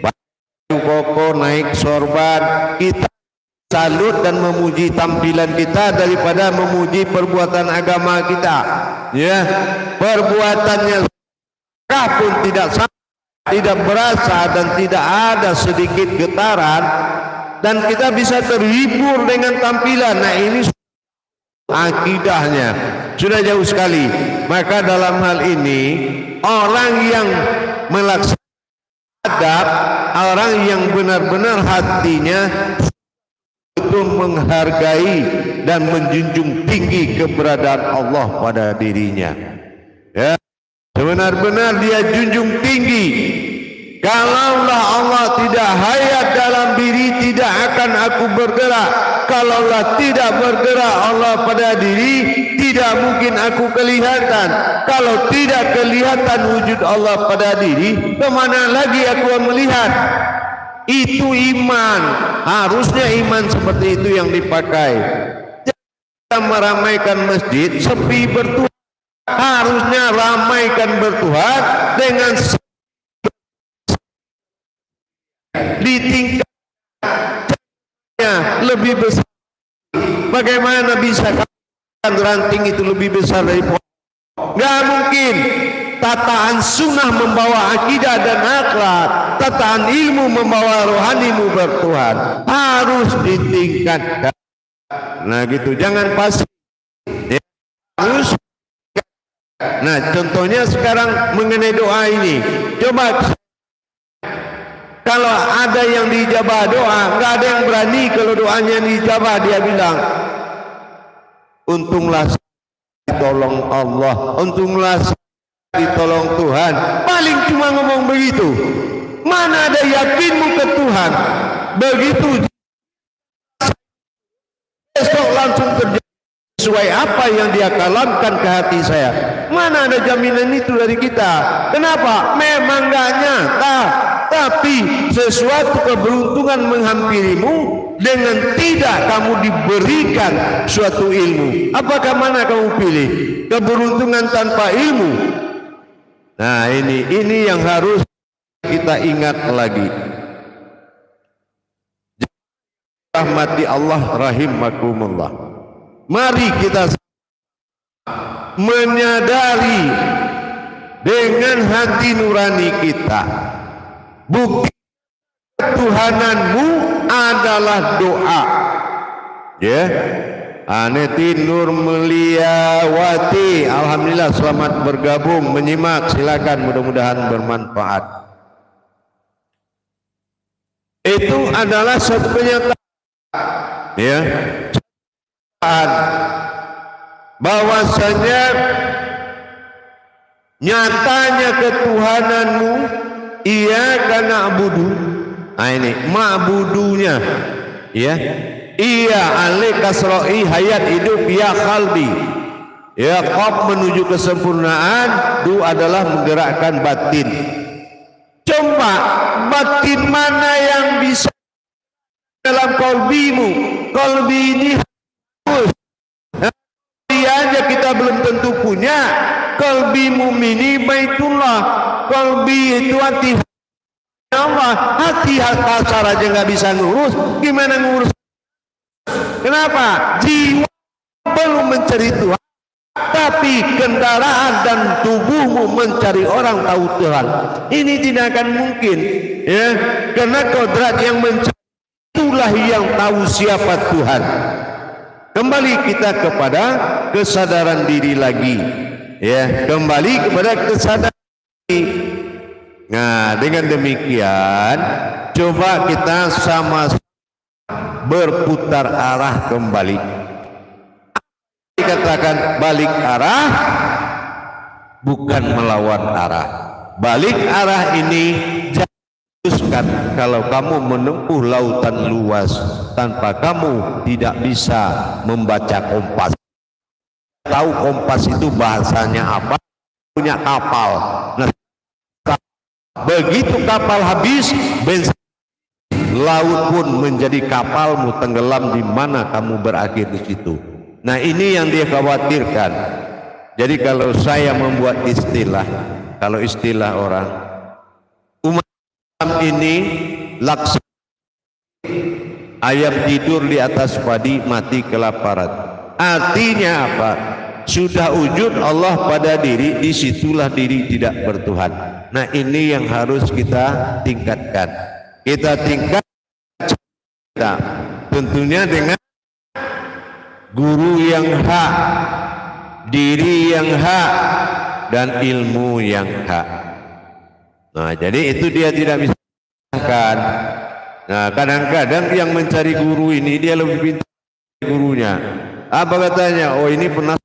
baju koko, naik sorban, kita salut dan memuji tampilan kita daripada memuji perbuatan agama kita. Ya, perbuatannya pun tidak sama, tidak berasa, dan tidak ada sedikit getaran, dan kita bisa terhibur dengan tampilan. Nah ini akidahnya sudah jauh sekali. Maka dalam hal ini orang yang melaksanakan adab, orang yang benar-benar hatinya betul menghargai dan menjunjung tinggi keberadaan Allah pada dirinya, ya, benar-benar dia junjung tinggi. Kalaulah Allah tidak hayat dalam diri, tidak akan aku bergerak. Kalaulah tidak bergerak Allah pada diri, tidak mungkin aku kelihatan. Kalau tidak kelihatan wujud Allah pada diri, kemana lagi aku melihat? Itu iman. Harusnya iman seperti itu yang dipakai. Jangan meramaikan masjid sepi bertuhan. Harusnya ramaikan bertuhan dengan ditingkatnya lebih besar. Bagaimana bisa ranting itu lebih besar dari pohon? Gak mungkin. Tataan sunnah membawa akidah dan akhlak, tataan ilmu membawa rohanimu bertuhan. Harus ditingkatkan. Nah gitu, jangan pasif. Ya, harus. Nah contohnya sekarang mengenai doa ini, coba kalau ada yang dijabah doa, nggak ada yang berani kalau doanya dijabah. Dia bilang, untunglah ditolong Allah, untunglah ditolong Tuhan. Paling cuma ngomong begitu. Mana ada yakinmu ke Tuhan? Begitu besok langsung terjadi sesuai apa yang dia kalamkan ke hati saya. Mana ada jaminan itu dari kita? Kenapa? Memang gak nyata. Tapi sesuatu keberuntungan menghampirimu dengan tidak kamu diberikan suatu ilmu. Apakah mana kamu pilih? Keberuntungan tanpa ilmu. Nah ini yang harus kita ingat lagi. Rahmati Allah rahimakumullah. Mari kita menyadari dengan hati nurani kita, bukti ketuhananmu adalah doa. Ya, Aneti Nur Meliawati, alhamdulillah selamat bergabung menyimak, silakan, mudah-mudahan bermanfaat. Itu adalah satu kenyataan, ya, bahwasanya nyatanya ketuhananmu ia karena abudu. Nah ini ma'budunya, ya, Iya alih kasroi hayat hidup ya qalbi. Ya qalb menuju kesempurnaan, du adalah menggerakkan batin. Coba batin mana yang bisa dalam qalbimu? Qalbi ini harus. Dia aja kita belum tentu punya. Qalbi mumini baitullah. Qalbi itu hati Allah. Hati kasar aja nggak bisa ngurus. Gimana ngurus? Kenapa? Jiwa belum mencari Tuhan, tapi kendaraan dan tubuhmu mencari orang tahu Tuhan. Ini tidak akan mungkin, ya, karena kodrat yang mencari itulah yang tahu siapa Tuhan. Kembali kita kepada kesadaran diri lagi, ya, kembali kepada kesadaran diri. Nah, dengan demikian, coba kita sama-sama berputar arah kembali. Dikatakan balik arah, bukan melawan arah. Balik arah ini jangan kalau kamu menempuh lautan luas tanpa kamu tidak bisa membaca kompas. Tahu kompas itu bahasanya apa? Punya kapal. Nah, begitu kapal habis bensin, laut pun menjadi kapalmu, tenggelam di mana kamu berakhir di situ. Nah, ini yang dia khawatirkan. Jadi kalau saya membuat istilah, kalau istilah orang umat Islam ini laksana ayam tidur di atas padi mati kelaparan. Artinya apa? Sudah wujud Allah pada diri, disitulah diri tidak bertuhan. Nah, ini yang harus kita tingkatkan. Kita tingkatkan kita tentunya dengan guru yang hak, diri yang hak, dan ilmu yang hak. Nah, jadi itu dia tidak bisa kan. Nah, kadang-kadang yang mencari guru ini dia lebih pintar dari gurunya. Apa katanya? Oh, ini pernah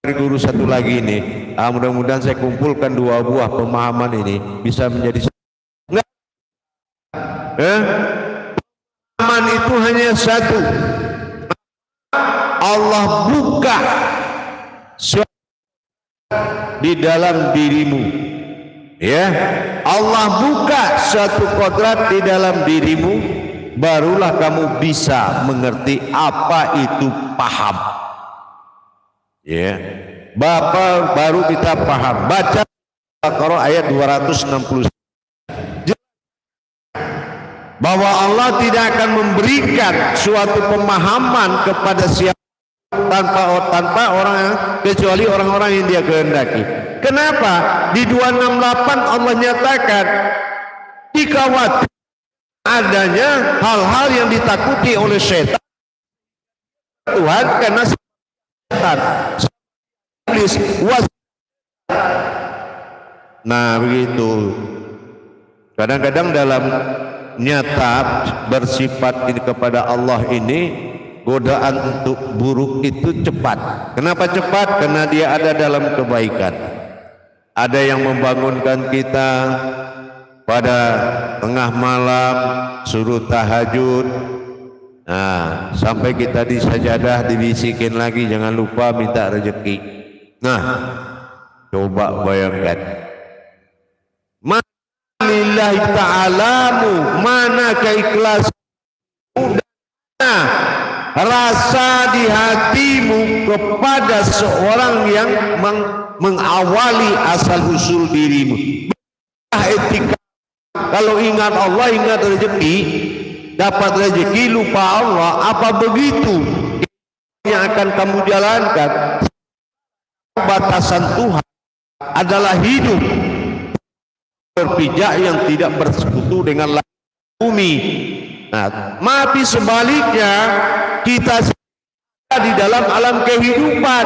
dari guru satu lagi ini. Mudah-mudahan saya kumpulkan 2 buah pemahaman ini bisa menjadi enggak. Pemahaman itu hanya satu. Allah buka di dalam dirimu, ya. Allah buka suatu kodrat di dalam dirimu, barulah kamu bisa mengerti apa itu paham, ya. Bapak baru kita paham. Baca Al-Baqarah ayat 260 bahwa Allah tidak akan memberikan suatu pemahaman kepada siapa tanpa orang, kecuali orang-orang yang dia kehendaki. Kenapa? Di 268 Allah nyatakan dikhawatir adanya hal-hal yang ditakuti oleh setan Tuhan, karena setan iblis was. Nah, begitu. Kadang-kadang dalam nyata bersifat ini kepada Allah ini, godaan untuk buruk itu cepat. Kenapa cepat? Karena dia ada dalam kebaikan. Ada yang membangunkan kita pada tengah malam, suruh tahajud. Nah, sampai kita di sajadah dibisikin lagi, jangan lupa minta rezeki. Nah, coba bayangkan. Lillahi ta'alamu, mana keikhlasanmu, rasa di hatimu kepada seorang yang mengawali asal usul dirimu. Etika, kalau ingat Allah, ingat rezeki, dapat rezeki lupa Allah, apa begitu yang akan kamu jalankan? Batasan Tuhan adalah hidup berpijak yang tidak bersekutu dengan bumi. Nah, tapi sebaliknya kita di dalam alam kehidupan.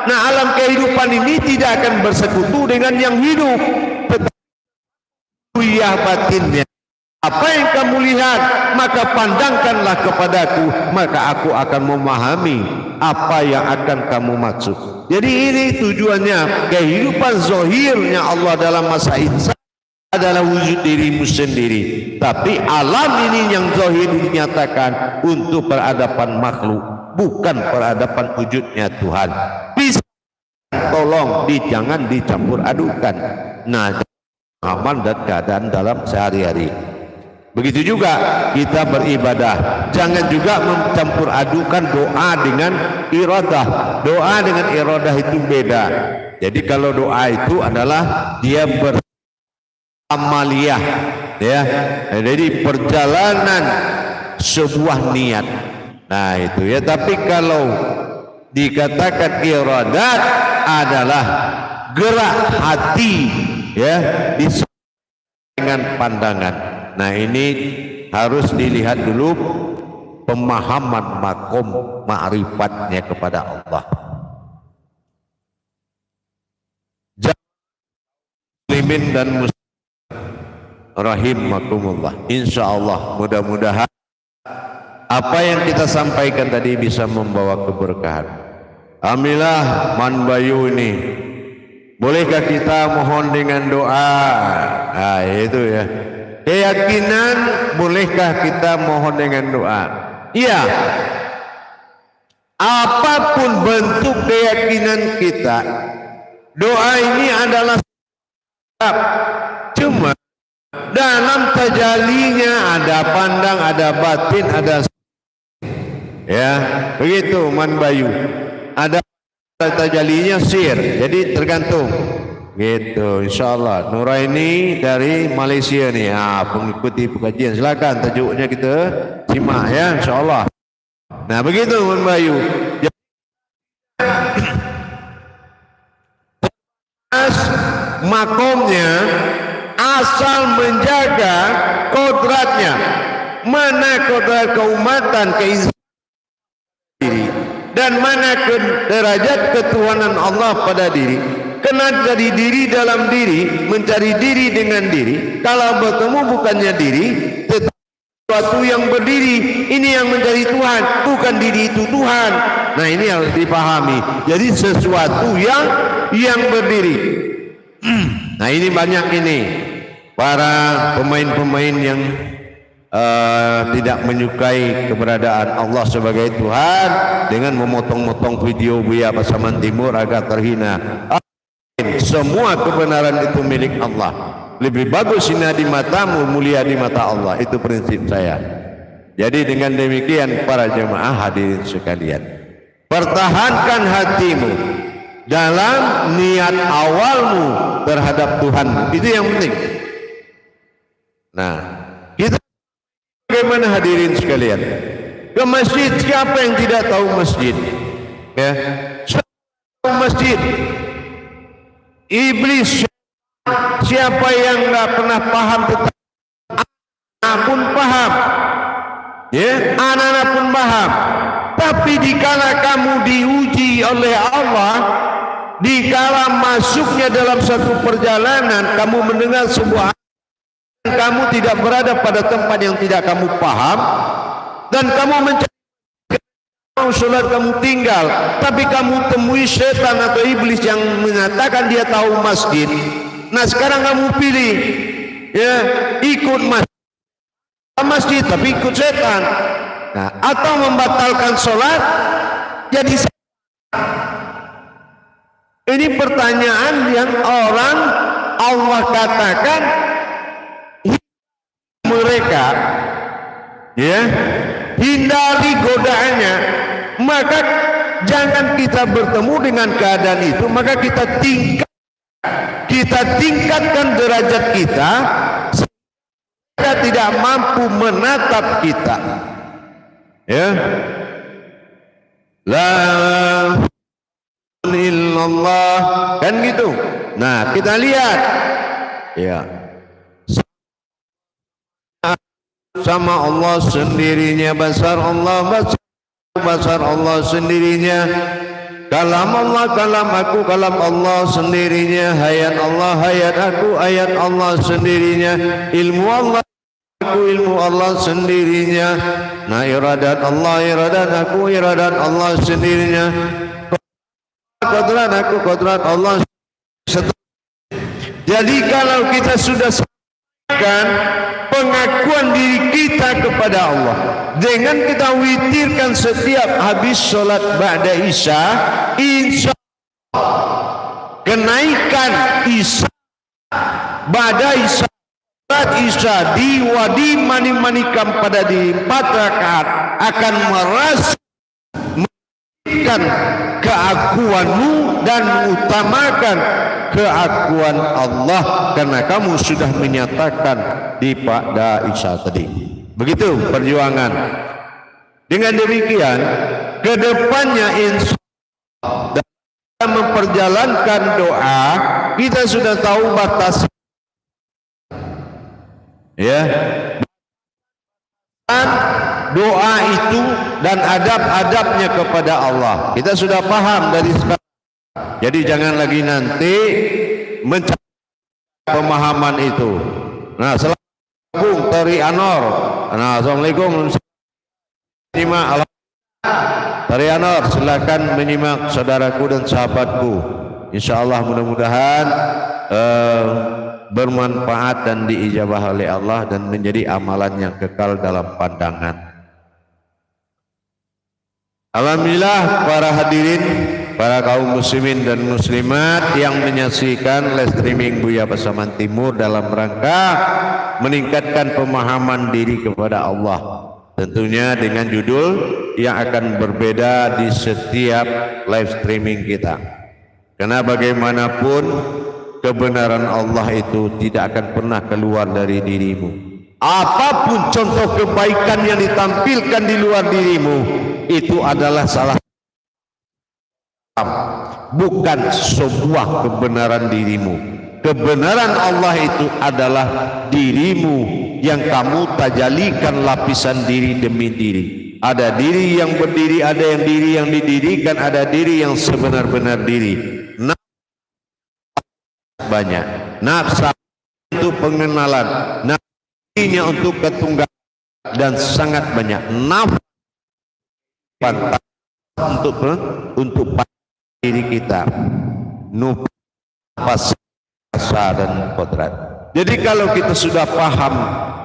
Nah, alam kehidupan ini tidak akan bersekutu dengan yang hidup, tetapi batinnya. Apa yang kamu lihat, maka pandangkanlah kepadaku, maka aku akan memahami apa yang akan kamu maksud. Jadi ini tujuannya, kehidupan zahirnya Allah dalam masa insan adalah wujud dirimu sendiri, tapi alam ini yang zahir dinyatakan untuk peradaban makhluk, bukan peradaban wujudnya Tuhan. Bisa tolong jangan dicampur adukan. Nah, aman dan keadaan dalam sehari-hari. Begitu juga kita beribadah, jangan juga mencampur adukan doa dengan iradah. Doa dengan iradah itu beda. Jadi kalau doa itu adalah dia amaliyah, ya, jadi perjalanan sebuah niat. Nah itu ya. Tapi kalau dikatakan iradat adalah gerak hati, ya, dengan pandangan. Nah ini harus dilihat dulu pemahaman makom ma'rifatnya kepada Allah. Muslimin dan muslim rahimakumullah. Insyaallah mudah-mudahan apa yang kita sampaikan tadi bisa membawa keberkahan. Alhamdulillah Man Bayu ini, bolehkah kita mohon dengan doa? Nah itu ya, keyakinan, bolehkah kita mohon dengan doa? Iya, apapun bentuk keyakinan kita, doa ini adalah sebab. Cuma dalam tajalinya ada pandang, ada batin, ada, ya begitu Man Bayu. Ada tajalinya sir, jadi tergantung gitu. Insyaallah Nuraini dari Malaysia nih, mengikuti pengajian, silakan tajuknya kita simak ya, insyaallah. Nah begitu Man Bayu. Makomnya asal menjaga kodratnya, mana kodrat keumatan, keinsanan diri, dan mana derajat ketuhanan Allah pada diri. Kena jadi diri dalam diri, mencari diri dengan diri. Kalau bertemu bukannya diri, tetapi sesuatu yang berdiri, ini yang mencari Tuhan, bukan diri itu Tuhan. Nah ini harus dipahami. Jadi sesuatu yang berdiri. Nah ini banyak ini para pemain-pemain yang tidak menyukai keberadaan Allah sebagai Tuhan dengan memotong-motong video Buya Pasaman Timur agar terhina. Semua kebenaran itu milik Allah. Lebih bagus hina di matamu, mulia di mata Allah. Itu prinsip saya. Jadi dengan demikian para jemaah hadirin sekalian, pertahankan hatimu dalam niat awalmu terhadap Tuhanmu. Itu yang penting. Nah, kita bagaimana hadirin sekalian? Ke masjid, siapa yang tidak tahu masjid? Ya, tahu masjid. Iblis, siapa yang nggak pernah paham tentang anak pun paham, ya, anak-anak pun paham. Tapi dikala kamu diuji oleh Allah, dikala masuknya dalam satu perjalanan, kamu mendengar sebuah, kamu tidak berada pada tempat yang tidak kamu paham, dan kamu mencari sholat kamu tinggal, tapi kamu temui setan atau iblis yang mengatakan dia tahu masjid. Nah sekarang kamu pilih, ya, ikut masjid tapi ikut setan. Nah, atau membatalkan sholat jadi setan. Ini pertanyaan yang orang Allah katakan mereka, ya, hindari godaannya. Maka jangan kita bertemu dengan keadaan itu, maka kita tingkatkan derajat kita sehingga tidak mampu menatap kita, ya. La illallah, kan gitu. Nah kita lihat, ya, sama Allah sendirinya, basar Allah sendirinya, kalam Allah, kalam aku, kalam Allah sendirinya, hayat Allah, hayat aku, hayat Allah sendirinya, ilmu Allah aku, ilmu Allah sendirinya. Nah iradat Allah, iradat aku, iradat Allah sendirinya, kodrat aku, kodrat Allah. Jadi kalau kita sudah menyampaikan pengakuan diri kita kepada Allah dengan kita witirkan setiap habis sholat ba'da isya, insya Allah kenaikan isya ba'da isya, sholat isya di wadi mani-manikan pada di 4 rakaat akan merasakan keakuanmu dan mengutamakan keakuan Allah karena kamu sudah menyatakan di pada isya tadi. Begitu perjuangan. Dengan demikian kedepannya insya Allah dalam memperjalankan doa kita sudah tahu batas ya doa itu dan adab-adabnya kepada Allah kita sudah paham dari sekarang. Jadi jangan lagi nanti mencari pemahaman itu. Nah, Assalamualaikum Tari Anor. Nah, Assalamualaikum. Tari Anor, silakan menyimak saudaraku dan sahabatku. Insya Allah mudah-mudahan bermanfaat dan diijabah oleh Allah dan menjadi amalan yang kekal dalam pandangan. Alhamdulillah para hadirin, para kaum muslimin dan muslimat yang menyaksikan live streaming Buya Pasaman Timur dalam rangka meningkatkan pemahaman diri kepada Allah. Tentunya dengan judul yang akan berbeda di setiap live streaming kita. Karena bagaimanapun kebenaran Allah itu tidak akan pernah keluar dari dirimu. Apapun contoh kebaikan yang ditampilkan di luar dirimu itu adalah salah, bukan sebuah kebenaran dirimu. Kebenaran Allah itu adalah dirimu yang kamu tajalikan lapisan diri demi diri. Ada diri yang berdiri, ada yang diri yang didirikan, ada diri yang sebenar-benar diri. Banyak nafsu untuk pengenalan, nafsunya untuk ketunggalan, dan sangat banyak nafsu untuk diri kita, nafas, rasa dan kodrat. Jadi kalau kita sudah paham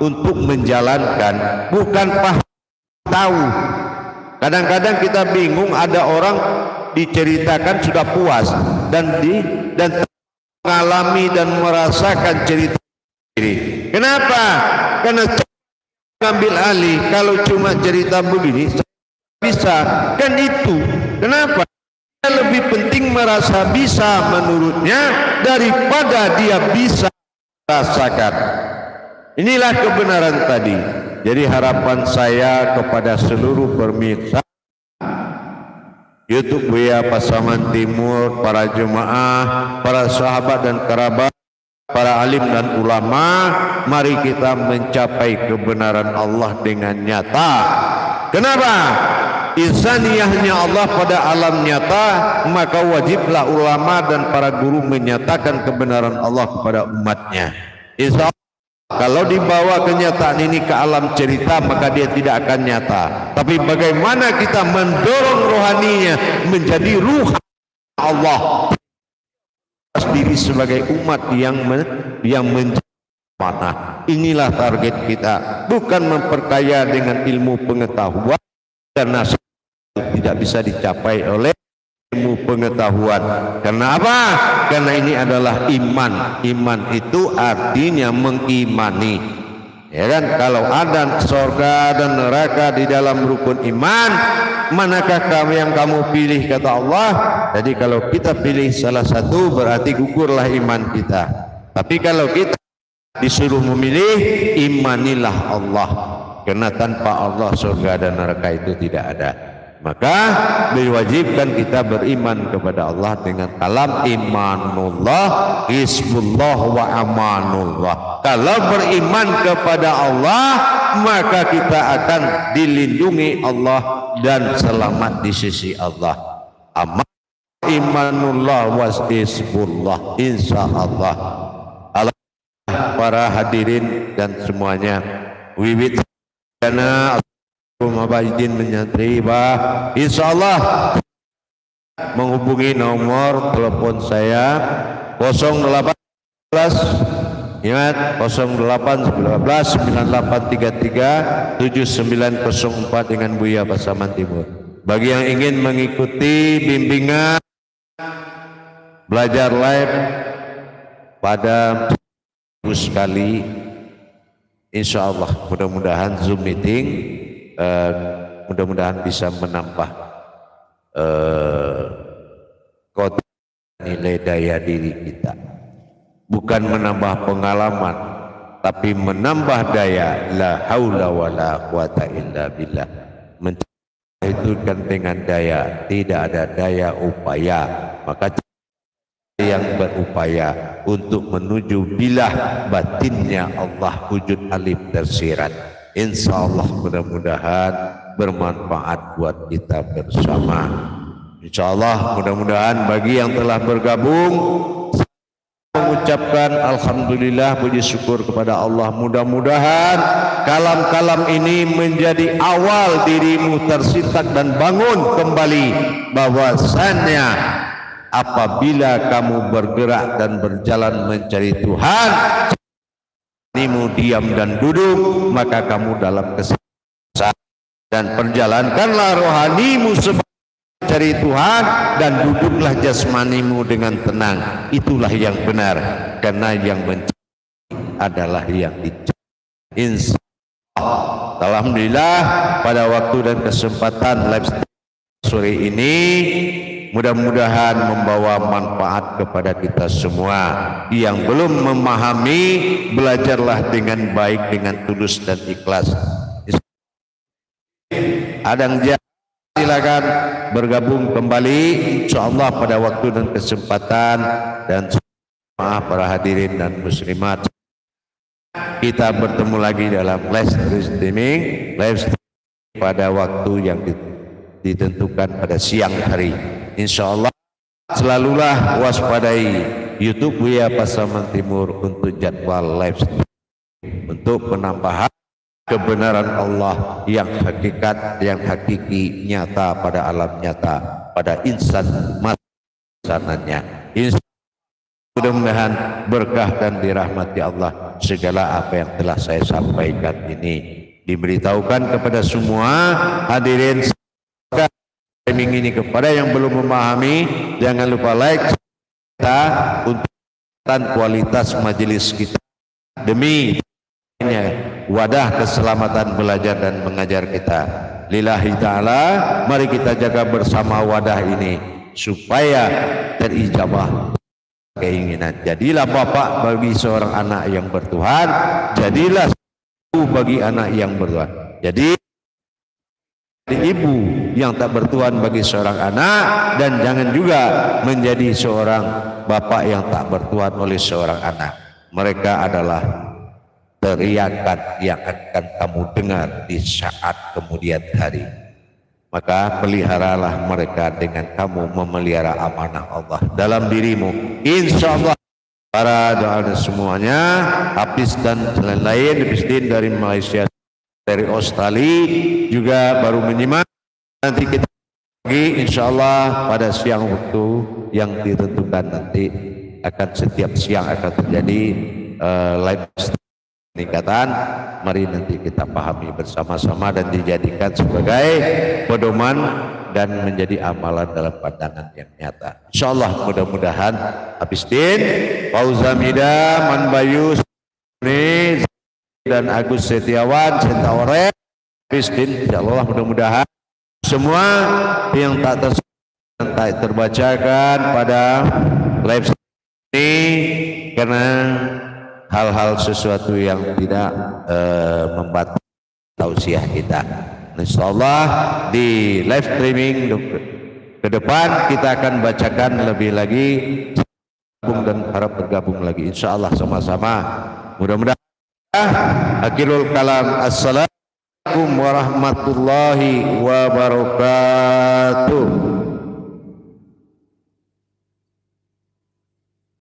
untuk menjalankan, bukan paham tahu. Kadang-kadang kita bingung, ada orang diceritakan sudah puas dan mengalami dan merasakan cerita diri. Kenapa? Karena mengambil alih. Kalau cuma cerita begini bisa, kan itu. Kenapa? Dia lebih penting merasa bisa menurutnya daripada dia bisa merasakan. Inilah kebenaran tadi. Jadi harapan saya kepada seluruh pemirsa YouTube Buya Pasaman Timur, para jemaah, para sahabat dan kerabat, para alim dan ulama, mari kita mencapai kebenaran Allah dengan nyata. Kenapa? Insaniyahnya Allah pada alam nyata, maka wajiblah ulama dan para guru menyatakan kebenaran Allah kepada umatnya. Insya Allah kalau dibawa kenyataan ini ke alam cerita, maka dia tidak akan nyata. Tapi bagaimana kita mendorong rohaninya menjadi ruh Allah diri sebagai umat yang menjadi mana? Inilah target kita, bukan memperkaya dengan ilmu pengetahuan karena tidak bisa dicapai oleh ilmu pengetahuan. Karena apa? Karena ini adalah iman. Iman itu artinya mengimani. Ya kan? Kalau ada surga dan neraka di dalam rukun iman, manakah yang kamu pilih, kata Allah? Jadi kalau kita pilih salah satu berarti gugurlah iman kita. Tapi kalau kita disuruh memilih, imanilah Allah. Karena tanpa Allah surga dan neraka itu tidak ada. Maka diwajibkan kita beriman kepada Allah dengan kalam imanullah, hisbullah wa amanullah. Kalau beriman kepada Allah, maka kita akan dilindungi Allah dan selamat di sisi Allah. Aman imanullah wa hisbullah, insyaallah. Para hadirin dan semuanya, wiwit karena izin menyantri, insyaallah menghubungi nomor telepon saya 018 Ingat 0819 9833 7904 dengan Buya Pasaman Timur. Bagi yang ingin mengikuti bimbingan belajar live pada sekali, insya Allah mudah-mudahan Zoom meeting mudah-mudahan bisa menambah kota nilai daya diri kita, bukan menambah pengalaman tapi menambah daya. La haula wala quwata illa billah. Itu kan dengan daya, tidak ada daya upaya, maka yang berupaya untuk menuju bilah batinnya Allah wujud alif tersirat. Insya Allah mudah-mudahan bermanfaat buat kita bersama. Insya Allah mudah-mudahan bagi yang telah bergabung, mengucapkan alhamdulillah, puji syukur kepada Allah. Mudah-mudahan kalam-kalam ini menjadi awal dirimu tersintak dan bangun kembali bahwasannya apabila kamu bergerak dan berjalan mencari Tuhan, dirimu diam dan duduk, maka kamu dalam kesesatan, dan perjalankanlah rohanimu mencari Tuhan dan duduklah jasmanimu dengan tenang. Itulah yang benar, karena yang mencari adalah yang dicari. Insya Allah, alhamdulillah pada waktu dan kesempatan live sore ini mudah-mudahan membawa manfaat kepada kita semua. Yang belum memahami, belajarlah dengan baik, dengan tulus dan ikhlas. Adang silakan bergabung kembali insyaallah pada waktu dan kesempatan. Dan maaf para hadirin dan muslimat, kita bertemu lagi dalam live streaming pada waktu yang ditentukan pada siang hari. Insyaallah selalulah waspadai YouTube Buya Pasaman Timur untuk jadwal live streaming, untuk penambahan kebenaran Allah yang hakikat, yang hakiki, nyata pada alam nyata, pada insan masananya. Mudah-mudahan berkah dan dirahmati Allah segala apa yang telah saya sampaikan ini diberitahukan kepada semua hadirin streaming ini. Kepada yang belum memahami, jangan lupa like kita untuk kualitas majelis kita demi wadah keselamatan belajar dan mengajar kita. Lillahi ta'ala, mari kita jaga bersama wadah ini supaya terijabah keinginan. Jadilah bapak bagi seorang anak yang bertuhan, jadilah ibu bagi anak yang bertuhan. Jadi ibu yang tak bertuhan bagi seorang anak, dan jangan juga menjadi seorang bapak yang tak bertuhan oleh seorang anak. Mereka adalah teriakan yang akan kamu dengar di saat kemudian hari. Maka peliharalah mereka dengan kamu memelihara amanah Allah dalam dirimu. Insya Allah para doa semuanya, Hafiz dan lain-lain, Hafizdin dari Malaysia, dari Australia juga baru menyimak. Nanti kita lagi insya Allah pada siang waktu yang ditentukan, nanti akan setiap siang akan terjadi live peningkatan. Mari nanti kita pahami bersama-sama dan dijadikan sebagai pedoman dan menjadi amalan dalam pandangan yang nyata. Insyaallah mudah-mudahan Hafizdin, Fauzamida, Manbayus dan Agus Setiawan, Sentaore, Hafizdin, insyaallah mudah-mudahan semua yang tak terbacakan pada live ini karena hal-hal sesuatu yang tidak membatalkan tausiah kita. Insyaallah di live streaming ke depan kita akan bacakan lebih lagi dan harap bergabung lagi insyaallah sama-sama. Mudah-mudahan akhirul kalam. Assalamualaikum warahmatullahi wabarakatuh.